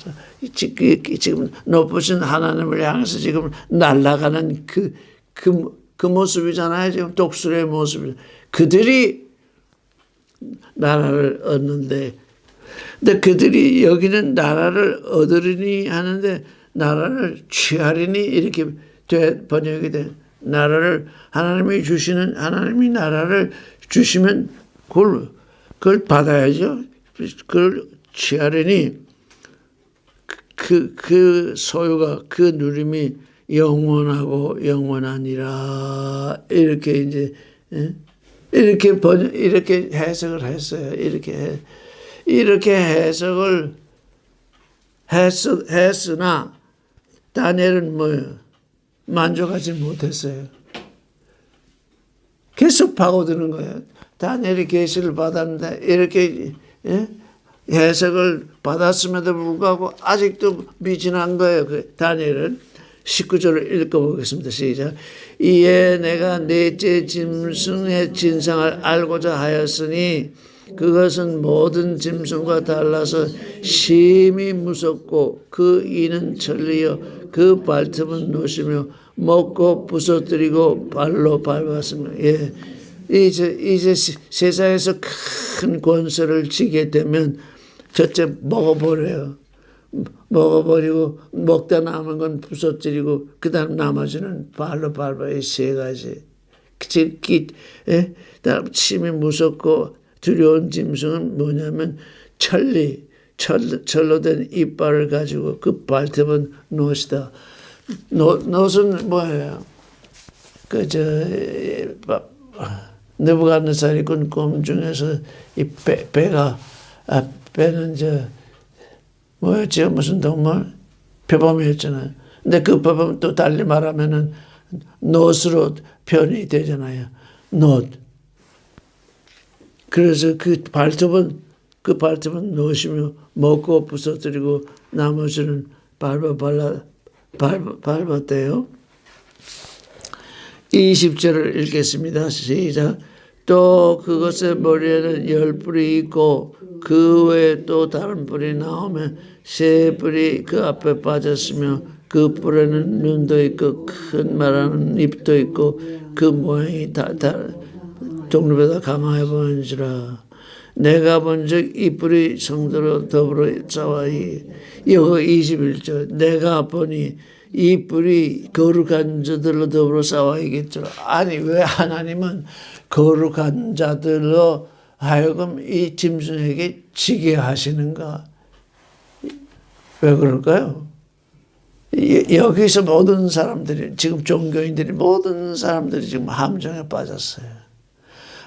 Speaker 1: 지금 높으신 하나님을 향해서 지금 날아가는 그 모습이잖아요. 지금 독수리의 모습이. 그들이 나라를 얻는데, 근데 그들이 여기는 나라를 얻으리니 하는데 나라를 취하리니 이렇게 번역이 돼. 하나님이 나라를 주시면 그걸 받아야죠. 그걸 취하리니 그 소유가, 그 누림이 영원하고 영원하니라. 이렇게 이제 이렇게 해석을 했어요. 이렇게 해석을 했으나 다니엘은 만족하지 못했어요. 계속 파고드는 거예요. 다니엘이 계시를 받았는데 이렇게 해석을 받았음에도 불구하고 아직도 미진한 거예요. 다니엘은. 19절을 읽어보겠습니다. 시작. 이에 내가 넷째 짐승의 진상을 알고자 하였으니 그것은 모든 짐승과 달라서 심히 무섭고 그 이는 천리여 그 발톱은 노시며 먹고 부서뜨리고 발로 밟았으며. 이제 세상에서 큰 권세를 쥐게 되면 첫째 먹어버려요. 먹어버리고 먹다 남은 건 부서뜨리고 그 다음 나머지는 발로 밟아요. 세 가지. 심히 무섭고 두려운 짐승은 뭐냐면 철로 된 이빨을 가지고 그 발톱은 노시다. 노는 뭐예요? 느부갓네살이 꾼 꿈 중에서 이 배는 뭐였지? 무슨 동물? 표범이었잖아요. 근데 그 표범 또 달리 말하면은 놋으로 표현이 되잖아요. 놋. 그래서 그 발톱은 놋이며 먹고 부서뜨리고 나머지는 밟았대요. 20절을 읽겠습니다. 시작. 또 그것의 머리에는 10뿔이 있고 그 외에 또 다른 뿔이 나오면 3뿔이 그 앞에 빠졌으며 그 뿔에는 눈도 있고 큰 말하는 입도 있고 그 모양이 다 동물보다 강하여 보이는지라. 내가 본즉 이 뿔이 성도로 더불어 싸워이. 이거 21절. 내가 보니 이 뿔이 거룩한 자들로 더불어 싸워이겠죠. 아니 왜 하나님은 거룩한 자들로 하여금 이 짐승에게 지게 하시는가? 왜 그럴까요? 여기서 모든 사람들이 지금 종교인들이 모든 사람들이 지금 함정에 빠졌어요.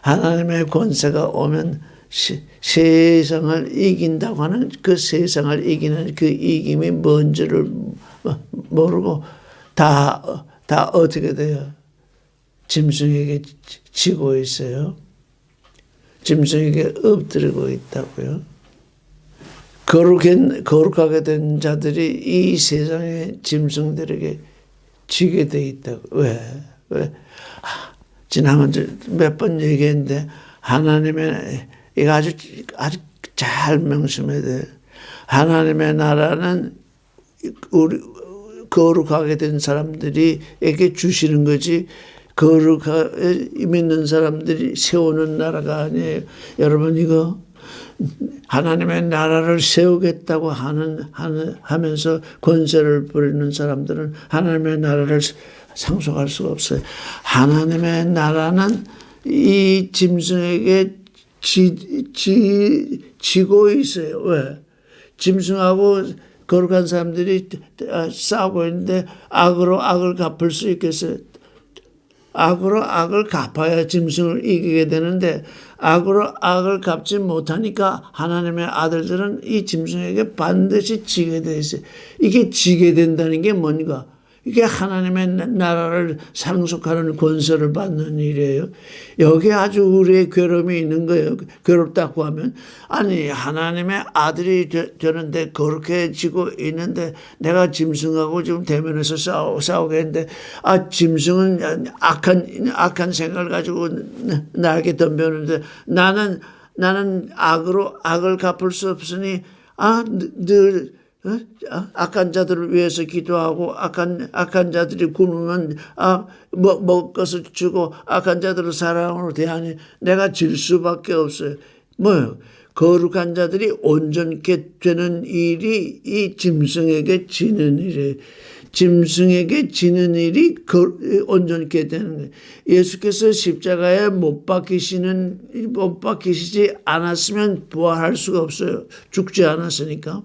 Speaker 1: 하나님의 권세가 오면 세상을 이긴다고 하는 그 세상을 이기는 그 이김이 뭔지를 모르고 다 어떻게 돼요? 짐승에게 지고 있어요. 짐승에게 엎드리고 있다고요. 거룩하게 된 자들이 이 세상의 짐승들에게 지게 돼 있다고. 왜? 지난번에 몇 번 얘기했는데 하나님의 이거 아주 잘 명심해야 돼. 하나님의 나라는 우리 거룩하게 된 사람들이에게 주시는 거지. 거룩하게 믿는 사람들이 세우는 나라가 아니에요. 여러분 이거 하나님의 나라를 세우겠다고 하면서 권세를 부리는 사람들은 하나님의 나라를 상속할 수가 없어요. 하나님의 나라는 이 짐승에게 지고 있어요. 왜? 짐승하고 거룩한 사람들이 싸우고 있는데 악으로 악을 갚을 수 있겠어요? 악으로 악을 갚아야 짐승을 이기게 되는데 악으로 악을 갚지 못하니까 하나님의 아들들은 이 짐승에게 반드시 지게 돼 있어요. 이게 지게 된다는 게 뭔가? 이게 하나님의 나라를 상속하는 권세를 받는 일이에요. 여기에 아주 우리의 괴로움이 있는 거예요. 괴롭다고 하면 아니 하나님의 아들이 되는데 그렇게 지고 있는데 내가 짐승하고 지금 대면에서 싸우게 했는데 짐승은 악한 생각을 가지고 나에게 덤벼오는데 나는 악으로 악을 갚을 수 없으니 늘 악한 자들을 위해서 기도하고 악한 자들이 굶으면 먹을 것을 주고 악한 자들을 사랑으로 대하니 내가 질 수밖에 없어요. 뭐요? 거룩한 자들이 온전케 되는 일이 이 짐승에게 지는 일이에요. 짐승에게 지는 일이 온전케 되는 거예요. 예수께서 십자가에 못 박히시지 않았으면 부활할 수가 없어요. 죽지 않았으니까.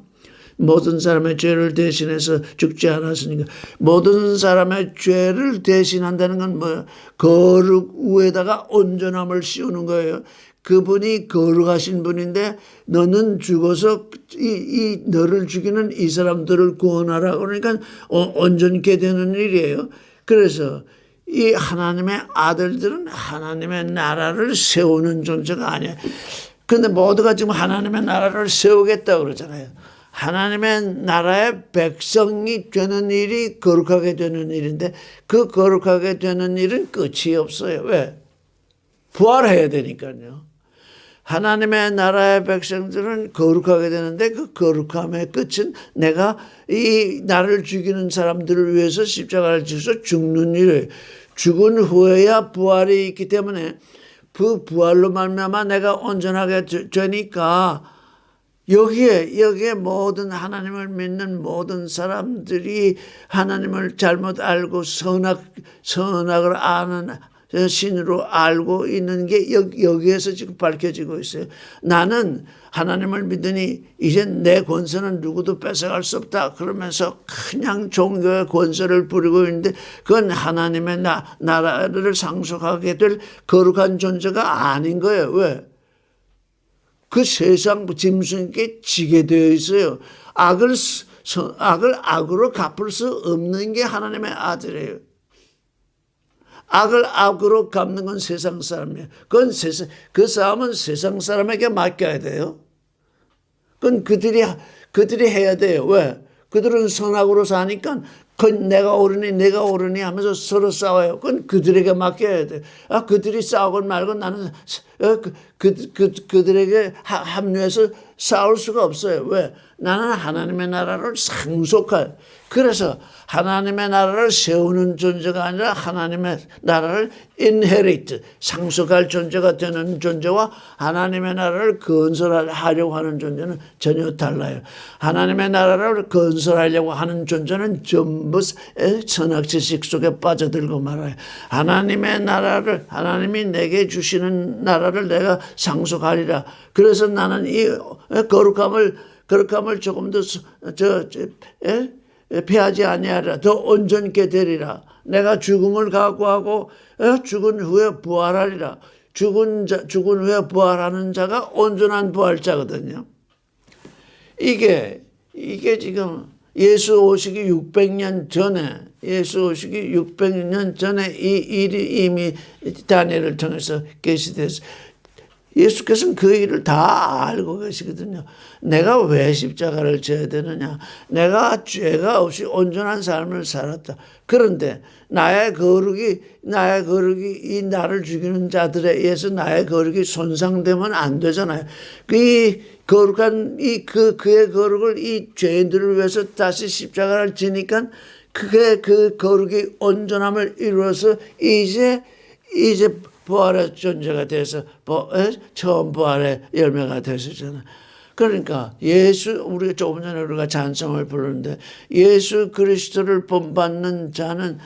Speaker 1: 모든 사람의 죄를 대신해서 죽지 않았으니까. 모든 사람의 죄를 대신한다는 건 뭐예요? 거룩 위에다가 온전함을 씌우는 거예요. 그분이 거룩하신 분인데 너는 죽어서 이 너를 죽이는 이 사람들을 구원하라. 그러니까 온전케 되는 일이에요. 그래서 이 하나님의 아들들은 하나님의 나라를 세우는 존재가 아니에요. 그런데 모두가 지금 하나님의 나라를 세우겠다고 그러잖아요. 하나님의 나라의 백성이 되는 일이 거룩하게 되는 일인데 그 거룩하게 되는 일은 끝이 없어요. 왜? 부활해야 되니까요. 하나님의 나라의 백성들은 거룩하게 되는데 그 거룩함의 끝은 내가 이 나를 죽이는 사람들을 위해서 십자가를 지어서 죽는 일이에요. 죽은 후에야 부활이 있기 때문에 그 부활로 말미암아 내가 온전하게 되니까 여기에 모든 하나님을 믿는 모든 사람들이 하나님을 잘못 알고 선악을 아는 신으로 알고 있는 게 여기에서 지금 밝혀지고 있어요. 나는 하나님을 믿으니 이제 내 권세는 누구도 뺏어갈 수 없다. 그러면서 그냥 종교의 권세를 부리고 있는데 그건 하나님의 나라를 상속하게 될 거룩한 존재가 아닌 거예요. 왜? 그 세상 짐승에게 지게 되어 있어요. 악을 악으로 갚을 수 없는 게 하나님의 아들이에요. 악을 악으로 갚는 건 세상 사람이에요. 그 싸움은 세상 사람에게 맡겨야 돼요. 그건 그들이 해야 돼요. 왜? 그들은 선악으로 사니까 내가 옳으니 하면서 서로 싸워요. 그건 그들에게 맡겨야 돼. 그들이 싸우건 말건 나는 그들에게 합류해서 싸울 수가 없어요. 왜? 나는 하나님의 나라를 상속할. 그래서 하나님의 나라를 세우는 존재가 아니라 하나님의 나라를 inherit, 상속할 존재가 되는 존재와 하나님의 나라를 건설하려고 하는 존재는 전혀 달라요. 하나님의 나라를 건설하려고 하는 존재는 전부 선악지식 속에 빠져들고 말아요. 하나님의 나라를, 하나님이 내게 주시는 나라를 내가 상속하리라. 그래서 나는 이 거룩함을 조금 더 피하지 아니하리라. 더 온전케 되리라. 내가 죽음을 각오하고 죽은 후에 부활하리라. 죽은 후에 부활하는 자가 온전한 부활자거든요. 이게 지금 예수 오시기 600년 전에 이 일이 이미 다니엘을 통해서 계시됐어요. 예수께서는 그 일을 다 알고 계시거든요. 내가 왜 십자가를 져야 되느냐. 내가 죄가 없이 온전한 삶을 살았다. 그런데 나의 거룩이 이 나를 죽이는 자들에 의해서 나의 거룩이 손상되면 안 되잖아요. 그의 거룩을 이 죄인들을 위해서 다시 십자가를 지니까 그게 그 거룩이 온전함을 이루어서 이제 부활의 존재가 돼서 처음 부활의 열매가 되셨잖아요. 그러니까 우리가 조금 전에 우리가 찬송을 부르는데 예수 그리스도를 본받는 자는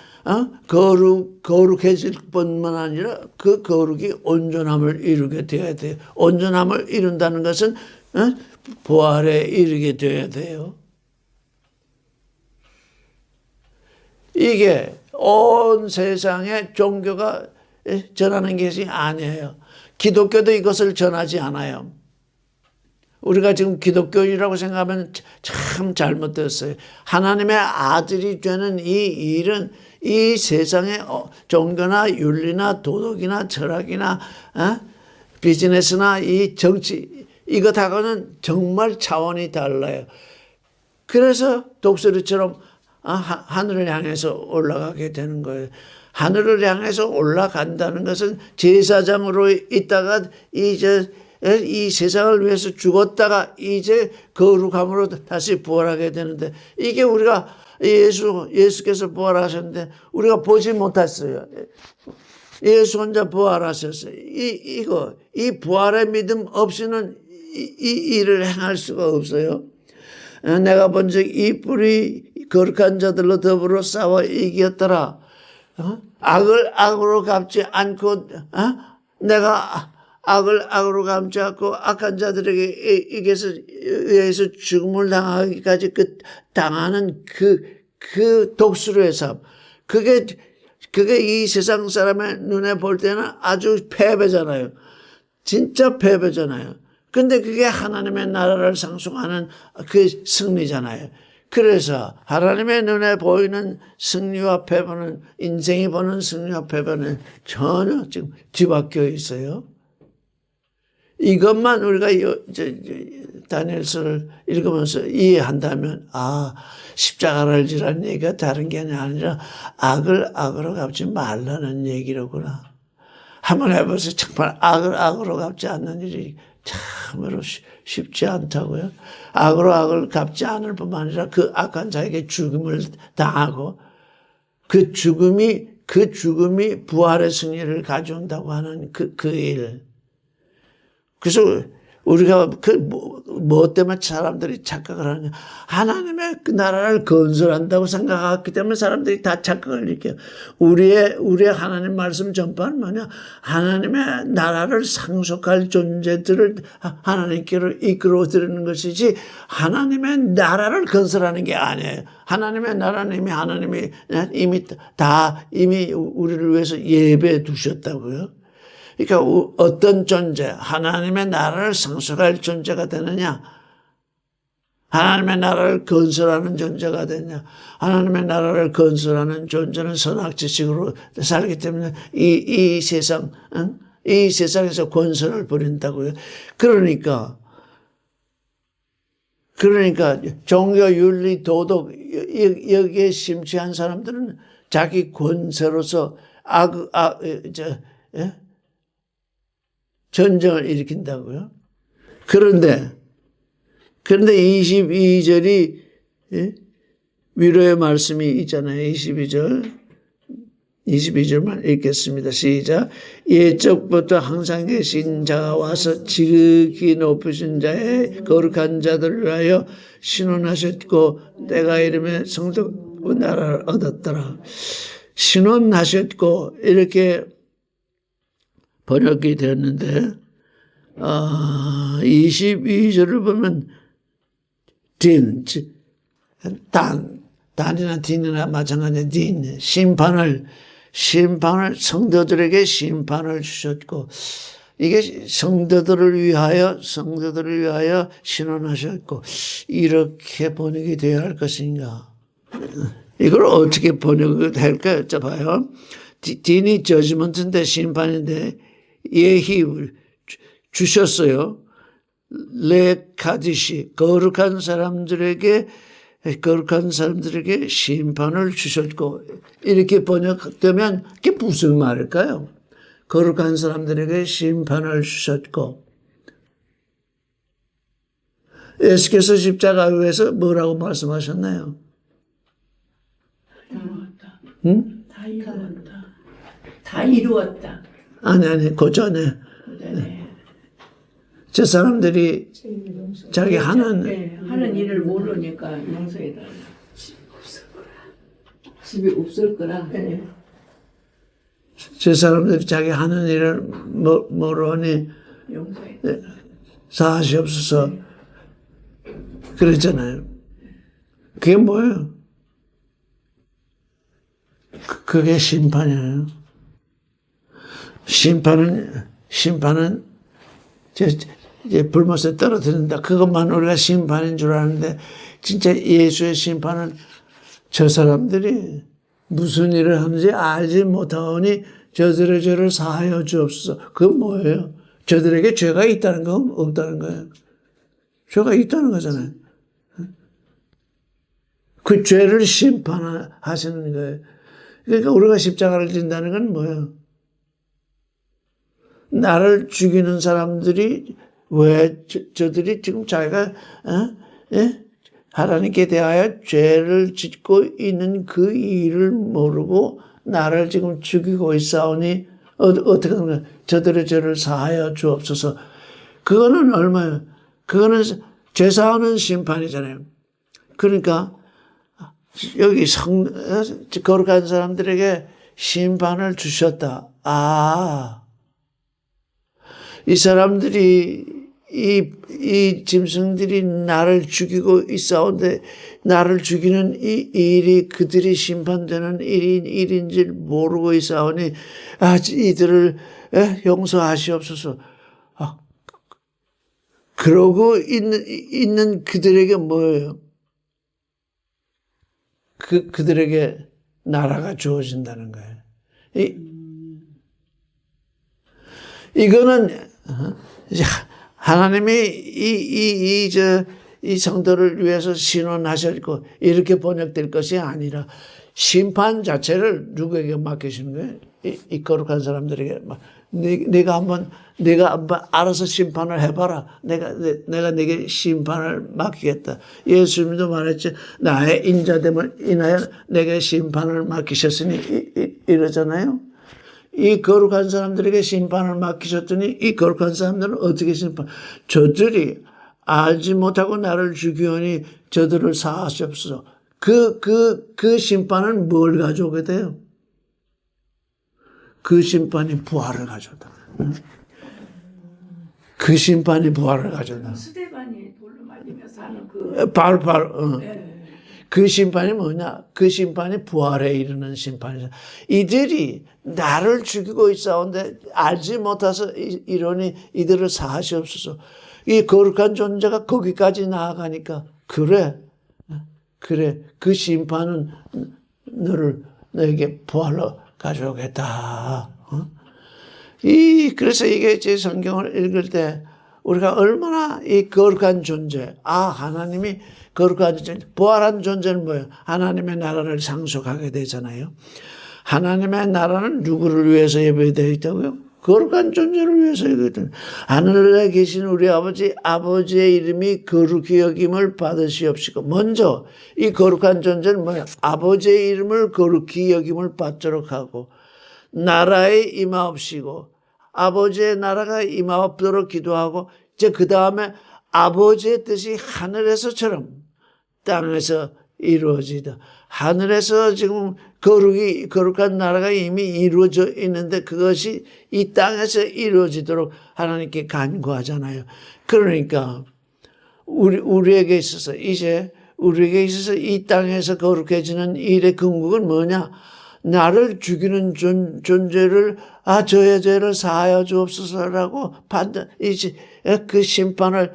Speaker 1: 거룩해질 뿐만 아니라 그 거룩이 온전함을 이루게 되어야 돼요. 온전함을 이룬다는 것은 부활에 이르게 되어야 돼요. 이게 온 세상의 종교가 전하는 것이 아니에요. 기독교도 이것을 전하지 않아요. 우리가 지금 기독교인이라고 생각하면 참 잘못됐어요. 하나님의 아들이 되는 이 일은 이 세상의 종교나 윤리나 도덕이나 철학이나 비즈니스나 이 정치 이것하고는 정말 차원이 달라요. 그래서 독수리처럼 하늘을 향해서 올라가게 되는 거예요. 하늘을 향해서 올라간다는 것은 제사장으로 있다가 이제 이 세상을 위해서 죽었다가 이제 거룩함으로 다시 부활하게 되는데 이게 우리가 예수께서 부활하셨는데 우리가 보지 못했어요. 예수 혼자 부활하셨어요. 이 부활의 믿음 없이는 이 일을 행할 수가 없어요. 내가 본즉 이 뿔이 거룩한 자들로 더불어 싸워 이겼더라. 악을 악으로 갚지 않고 내가 악을 악으로 갚지 않고 악한 자들에게 의해서 죽음을 당하기까지 당하는 그 독수리의 삶 그게 이 세상 사람의 눈에 볼 때는 아주 패배잖아요. 진짜 패배잖아요. 근데 그게 하나님의 나라를 상속하는 그 승리잖아요. 그래서 하나님의 눈에 보이는 승리와 패배는 인생이 보는 승리와 패배는 전혀 지금 뒤바뀌어 있어요. 이것만 우리가 다니엘서를 읽으면서 이해한다면 십자가를 지라는 얘기가 다른 게 아니라 악을 악으로 갚지 말라는 얘기로구나. 한번 해보세요. 정말 악을 악으로 갚지 않는 일이 참으로 쉽지 않다고요. 악으로 악을 갚지 않을 뿐만 아니라 그 악한 자에게 죽음을 당하고 그 죽음이 부활의 승리를 가져온다고 하는 그 일. 그래서 우리가 뭐 때문에 사람들이 착각을 하느냐. 하나님의 그 나라를 건설한다고 생각했기 때문에 사람들이 다 착각을 일으켜요. 우리의 하나님 말씀 전파는 뭐냐. 하나님의 나라를 상속할 존재들을 하나님께로 이끌어 드리는 것이지 하나님의 나라를 건설하는 게 아니에요. 하나님의 나라는 하나님이 이미 우리를 위해서 예배해 두셨다고요. 그러니까 어떤 존재, 하나님의 나라를 상속할 존재가 되느냐? 하나님의 나라를 건설하는 존재가 됐냐. 하나님의 나라를 건설하는 존재는 선악지식으로 살기 때문에 이 세상, 이 세상에서 권선을 부린다고요. 그러니까 종교, 윤리, 도덕 여기에 심취한 사람들은 자기 권세로서 전쟁을 일으킨다고요. 그런데 22절이 위로의 말씀이 있잖아요. 22절만 읽겠습니다. 시작. 예적부터 항상 계신 자가 와서 지극히 높으신 자의 거룩한 자들을 위하여 신원하셨고 때가 이르면 성도 나라를 얻었더라. 신원하셨고 이렇게 번역이 되었는데 22절을 보면 단이나 딘이나 마찬가지 심판을 성도들에게 심판을 주셨고 이게 성도들을 위하여 신원하셨고 이렇게 번역이 되어야 할 것인가. 이걸 어떻게 번역을 할까 여쭤봐요. 딘이 저지먼트인데 심판인데 예히 주셨어요. 레카디시 거룩한 사람들에게 심판을 주셨고 이렇게 번역되면 그게 무슨 말일까요? 거룩한 사람들에게 심판을 주셨고 예수께서 십자가 위에서 뭐라고 말씀하셨나요? 응?
Speaker 2: 다 이루었다.
Speaker 1: 아니 그 전에 저 사람들이 자기 하는
Speaker 2: 일을 모르니까 용서해달라. 집이 없을 거라.
Speaker 1: 저 사람들이 자기 하는 일을 모르니 사하시옵소서 그랬잖아요. 그게 뭐예요? 그게 심판이에요. 심판은 이제 불못에 떨어뜨린다. 그것만 우리가 심판인 줄 아는데 진짜 예수의 심판은 저 사람들이 무슨 일을 하는지 알지 못하오니 저들의 죄를 사하여 주옵소서. 그건 뭐예요? 저들에게 죄가 있다는 건 없다는 거예요. 죄가 있다는 거잖아요. 그 죄를 심판하시는 거예요. 그러니까 우리가 십자가를 진다는 건 뭐예요? 나를 죽이는 사람들이 왜 저들이 지금 자기가 하나님께 대하여 죄를 짓고 있는 그 일을 모르고 나를 지금 죽이고 있사오니 어떻게 하는 거야? 저들의 죄를 사하여 주옵소서. 그거는 얼마예요? 그거는 죄 사하는 심판이잖아요. 그러니까 여기 거룩한 사람들에게 심판을 주셨다. 이 사람들이 이 짐승들이 나를 죽이고 있사온데 나를 죽이는 이 일이 그들이 심판되는 일인 줄 모르고 있사오니 이들을 용서하시옵소서. 그러고 있는 그들에게 뭐예요? 그들에게 나라가 주어진다는 거예요. 이거는 하나님이 이 성도를 위해서 신원하셨고 이렇게 번역될 것이 아니라 심판 자체를 누구에게 맡기시는 거예요? 이 거룩한 사람들에게 네가 한번 알아서 심판을 해봐라. 내가 네게 심판을 맡기겠다. 예수님도 말했지. 나의 인자됨을 인하여 내게 심판을 맡기셨으니 이러잖아요. 이 거룩한 사람들에게 심판을 맡기셨더니 이 거룩한 사람들은 어떻게 저들이 알지 못하고 나를 죽이오니 저들을 사하시옵소서. 그 심판은 뭘 가져오게 돼요? 그 심판이 부활을 가져다. 그 심판이 부활을 가져다.
Speaker 2: 스데반이 돌로 맞으면서 하는
Speaker 1: 그 심판이 뭐냐? 그 심판이 부활에 이르는 심판이죠. 이들이 나를 죽이고 있사온데 알지 못해서 이러니 이들을 사하시옵소서. 이 거룩한 존재가 거기까지 나아가니까 그래. 그 심판은 너에게 부활로 가져오겠다. 그래서 이게 제 성경을 읽을 때 우리가 얼마나 이 거룩한 존재, 하나님이 거룩한 존재, 부활한 존재는 뭐예요? 하나님의 나라를 상속하게 되잖아요. 하나님의 나라는 누구를 위해서 예배되어 있다고요? 거룩한 존재를 위해서 예배되어 하늘에 계신 우리 아버지의 이름이 거룩히 여김을 받으시옵시고, 먼저 이 거룩한 존재는 뭐예요? 아버지의 이름을 거룩히 여김을 받도록 하고, 나라에 임하옵시고, 아버지의 나라가 임하옵도록 기도하고, 이제 그 다음에 아버지의 뜻이 하늘에서처럼 땅에서 이루어지다. 하늘에서 지금 거룩한 나라가 이미 이루어져 있는데 그것이 이 땅에서 이루어지도록 하나님께 간구하잖아요. 그러니까 우리에게 있어서 이 땅에서 거룩해지는 일의 근국은 뭐냐? 나를 죽이는 존재를 저의 죄를 사하여 주옵소서라고 그 심판을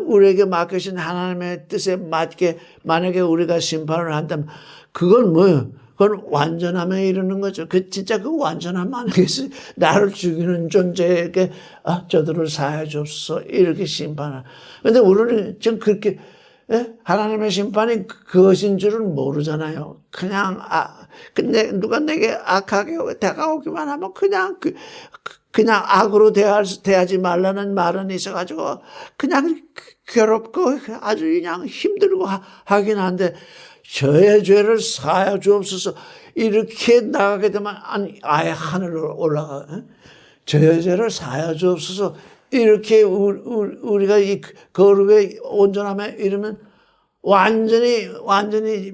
Speaker 1: 우리에게 맡기신 하나님의 뜻에 맞게 만약에 우리가 심판을 한다면 그건 뭐예요? 그건 완전함에 이르는 거죠. 진짜 그 완전함 아니겠어요? 나를 죽이는 존재에게 저들을 사하여 주옵소서 이렇게 심판을. 그런데 우리는 지금 그렇게 하나님의 심판이 그것인 줄은 모르잖아요. 그냥 근데 누가 내게 악하게 다가오기만 하면 그냥 악으로 대하지 말라는 말은 있어가지고 그냥 괴롭고 아주 그냥 힘들고 하긴 한데 저의 죄를 사하여 주옵소서 이렇게 나가게 되면 아예 하늘로 올라가. 저의 죄를 사하여 주옵소서 이렇게 우리가 이 거룩의 온전함에 이르면 완전히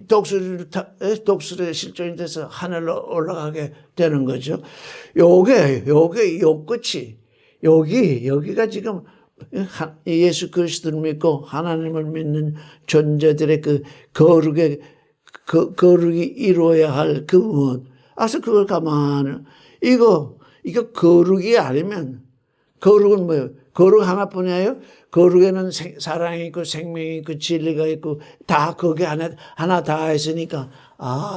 Speaker 1: 독수리의 실존이 돼서 하늘로 올라가게 되는 거죠. 요게 요 끝이 여기가 지금 예수 그리스도를 믿고 하나님을 믿는 존재들의 그 거룩이 이루어야 할 그 무엇. 그래서 그걸 가만히 이거 거룩이 아니면 거룩은 뭐예요? 거룩 하나뿐이에요? 거룩에는 사랑이 있고 생명이 있고 진리가 있고 다 거기 하나 다 있으니까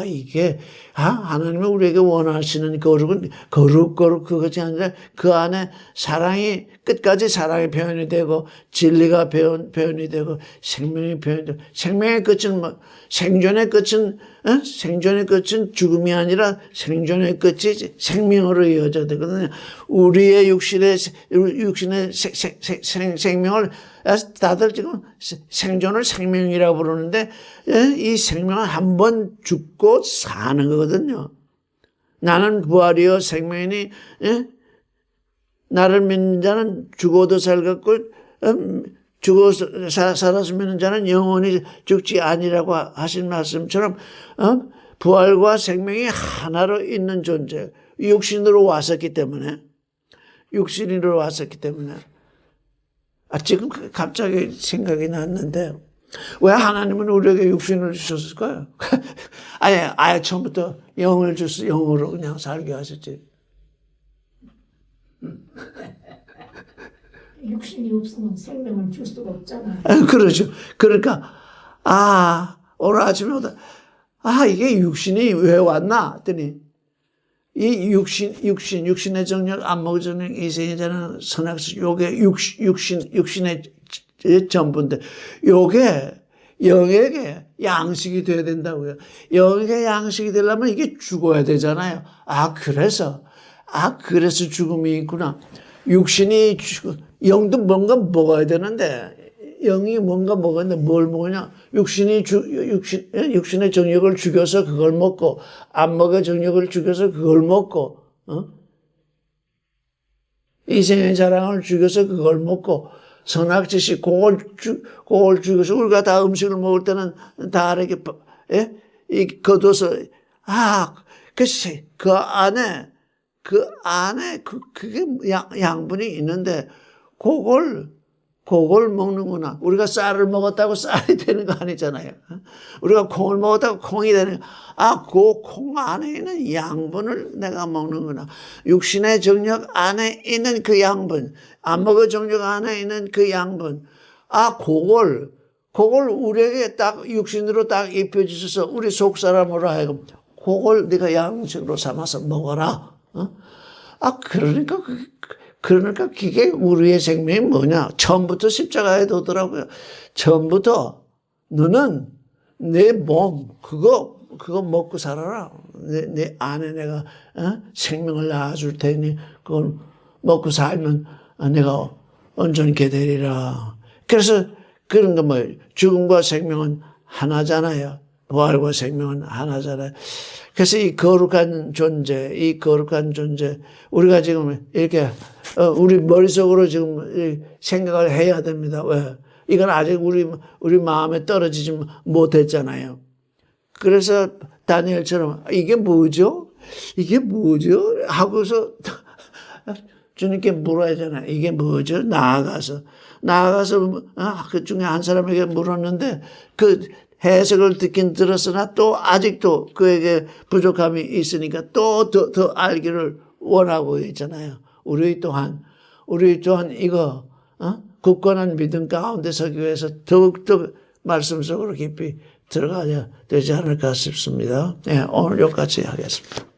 Speaker 1: 이게 하나님이 우리에게 원하시는 거룩은 거룩 그것이 아니라 그 안에 사랑이 끝까지 사랑이 표현이 되고 진리가 표현이 되고 생명이 표현이 되고 생명의 끝은 생존의 끝은 죽음이 아니라 생존의 끝이 생명으로 이어져야 되거든요. 우리의 육신의 생명을 다들 지금 생존을 생명이라고 부르는데 이 생명은 한 번 죽고 사는 거거든요. 나는 부활이요 생명이니 나를 믿는 자는 죽어도 살겠고 죽어서 살아서 믿는 자는 영원히 죽지 아니라고 하신 말씀처럼 부활과 생명이 하나로 있는 존재. 육신으로 왔었기 때문에 지금 갑자기 생각이 났는데 왜 하나님은 우리에게 육신을 주셨을까요? 아예 처음부터 영을 주셔서 영으로 그냥 살게 하셨지.
Speaker 3: 육신이 없으면 생명을 줄 수가 없잖아요.
Speaker 1: 그렇죠. 그러니까 오늘 아침에 이게 육신이 왜 왔나 했더니 이 육신의 정력, 안목의 정력, 이생이자는 선악수, 요게 육신의 전부인데, 요게 영에게 양식이 돼야 된다고요. 영에게 양식이 되려면 이게 죽어야 되잖아요. 그래서 죽음이 있구나. 육신이 영도 뭔가 먹어야 되는데, 영이 뭔가 먹었는데 뭘 먹으냐? 육신의 정력을 죽여서 그걸 먹고, 안목의 정력을 죽여서 그걸 먹고, 이생의 자랑을 죽여서 그걸 먹고, 선악지식, 그걸 죽여서 우리가 다 음식을 먹을 때는 다 이렇게, 걷어서, 글쎄, 그 안에 그게 양분이 있는데, 그걸 먹는구나. 우리가 쌀을 먹었다고 쌀이 되는 거 아니잖아요. 우리가 콩을 먹었다고 콩이 되는 거. 그 콩 안에 있는 양분을 내가 먹는구나. 육신의 정력 안에 있는 그 양분, 안목의 정력 안에 있는 그 양분. 그걸 우리에게 딱 육신으로 딱 입혀주셔서 우리 속사람으로 하여금 그걸 네가 양식으로 삼아서 먹어라. 그러니까 그게 우리의 생명이 뭐냐? 처음부터 십자가에 두더라고요. 처음부터 너는 내 몸 그거 먹고 살아라. 내 안에 내가 생명을 낳아줄 테니 그걸 먹고 살면 내가 온전케 되리라. 그래서 그런 거 뭐 죽음과 생명은 하나잖아요. 부활과 생명은 하나잖아요. 그래서 이 거룩한 존재, 우리가 지금 이렇게 우리 머릿속으로 지금 생각을 해야 됩니다. 왜? 이건 아직 우리 마음에 떨어지지 못했잖아요. 그래서 다니엘처럼 이게 뭐죠? 하고서 주님께 물어야 하잖아요. 이게 뭐죠? 나아가서 그 중에 한 사람에게 물었는데 그 해석을 듣긴 들었으나 또 아직도 그에게 부족함이 있으니까 또 더 알기를 원하고 있잖아요. 우리 또한 이거 굳건한 믿음 가운데 서기 위해서 더욱더 말씀 속으로 깊이 들어가야 되지 않을까 싶습니다. 네, 오늘 여기까지 하겠습니다.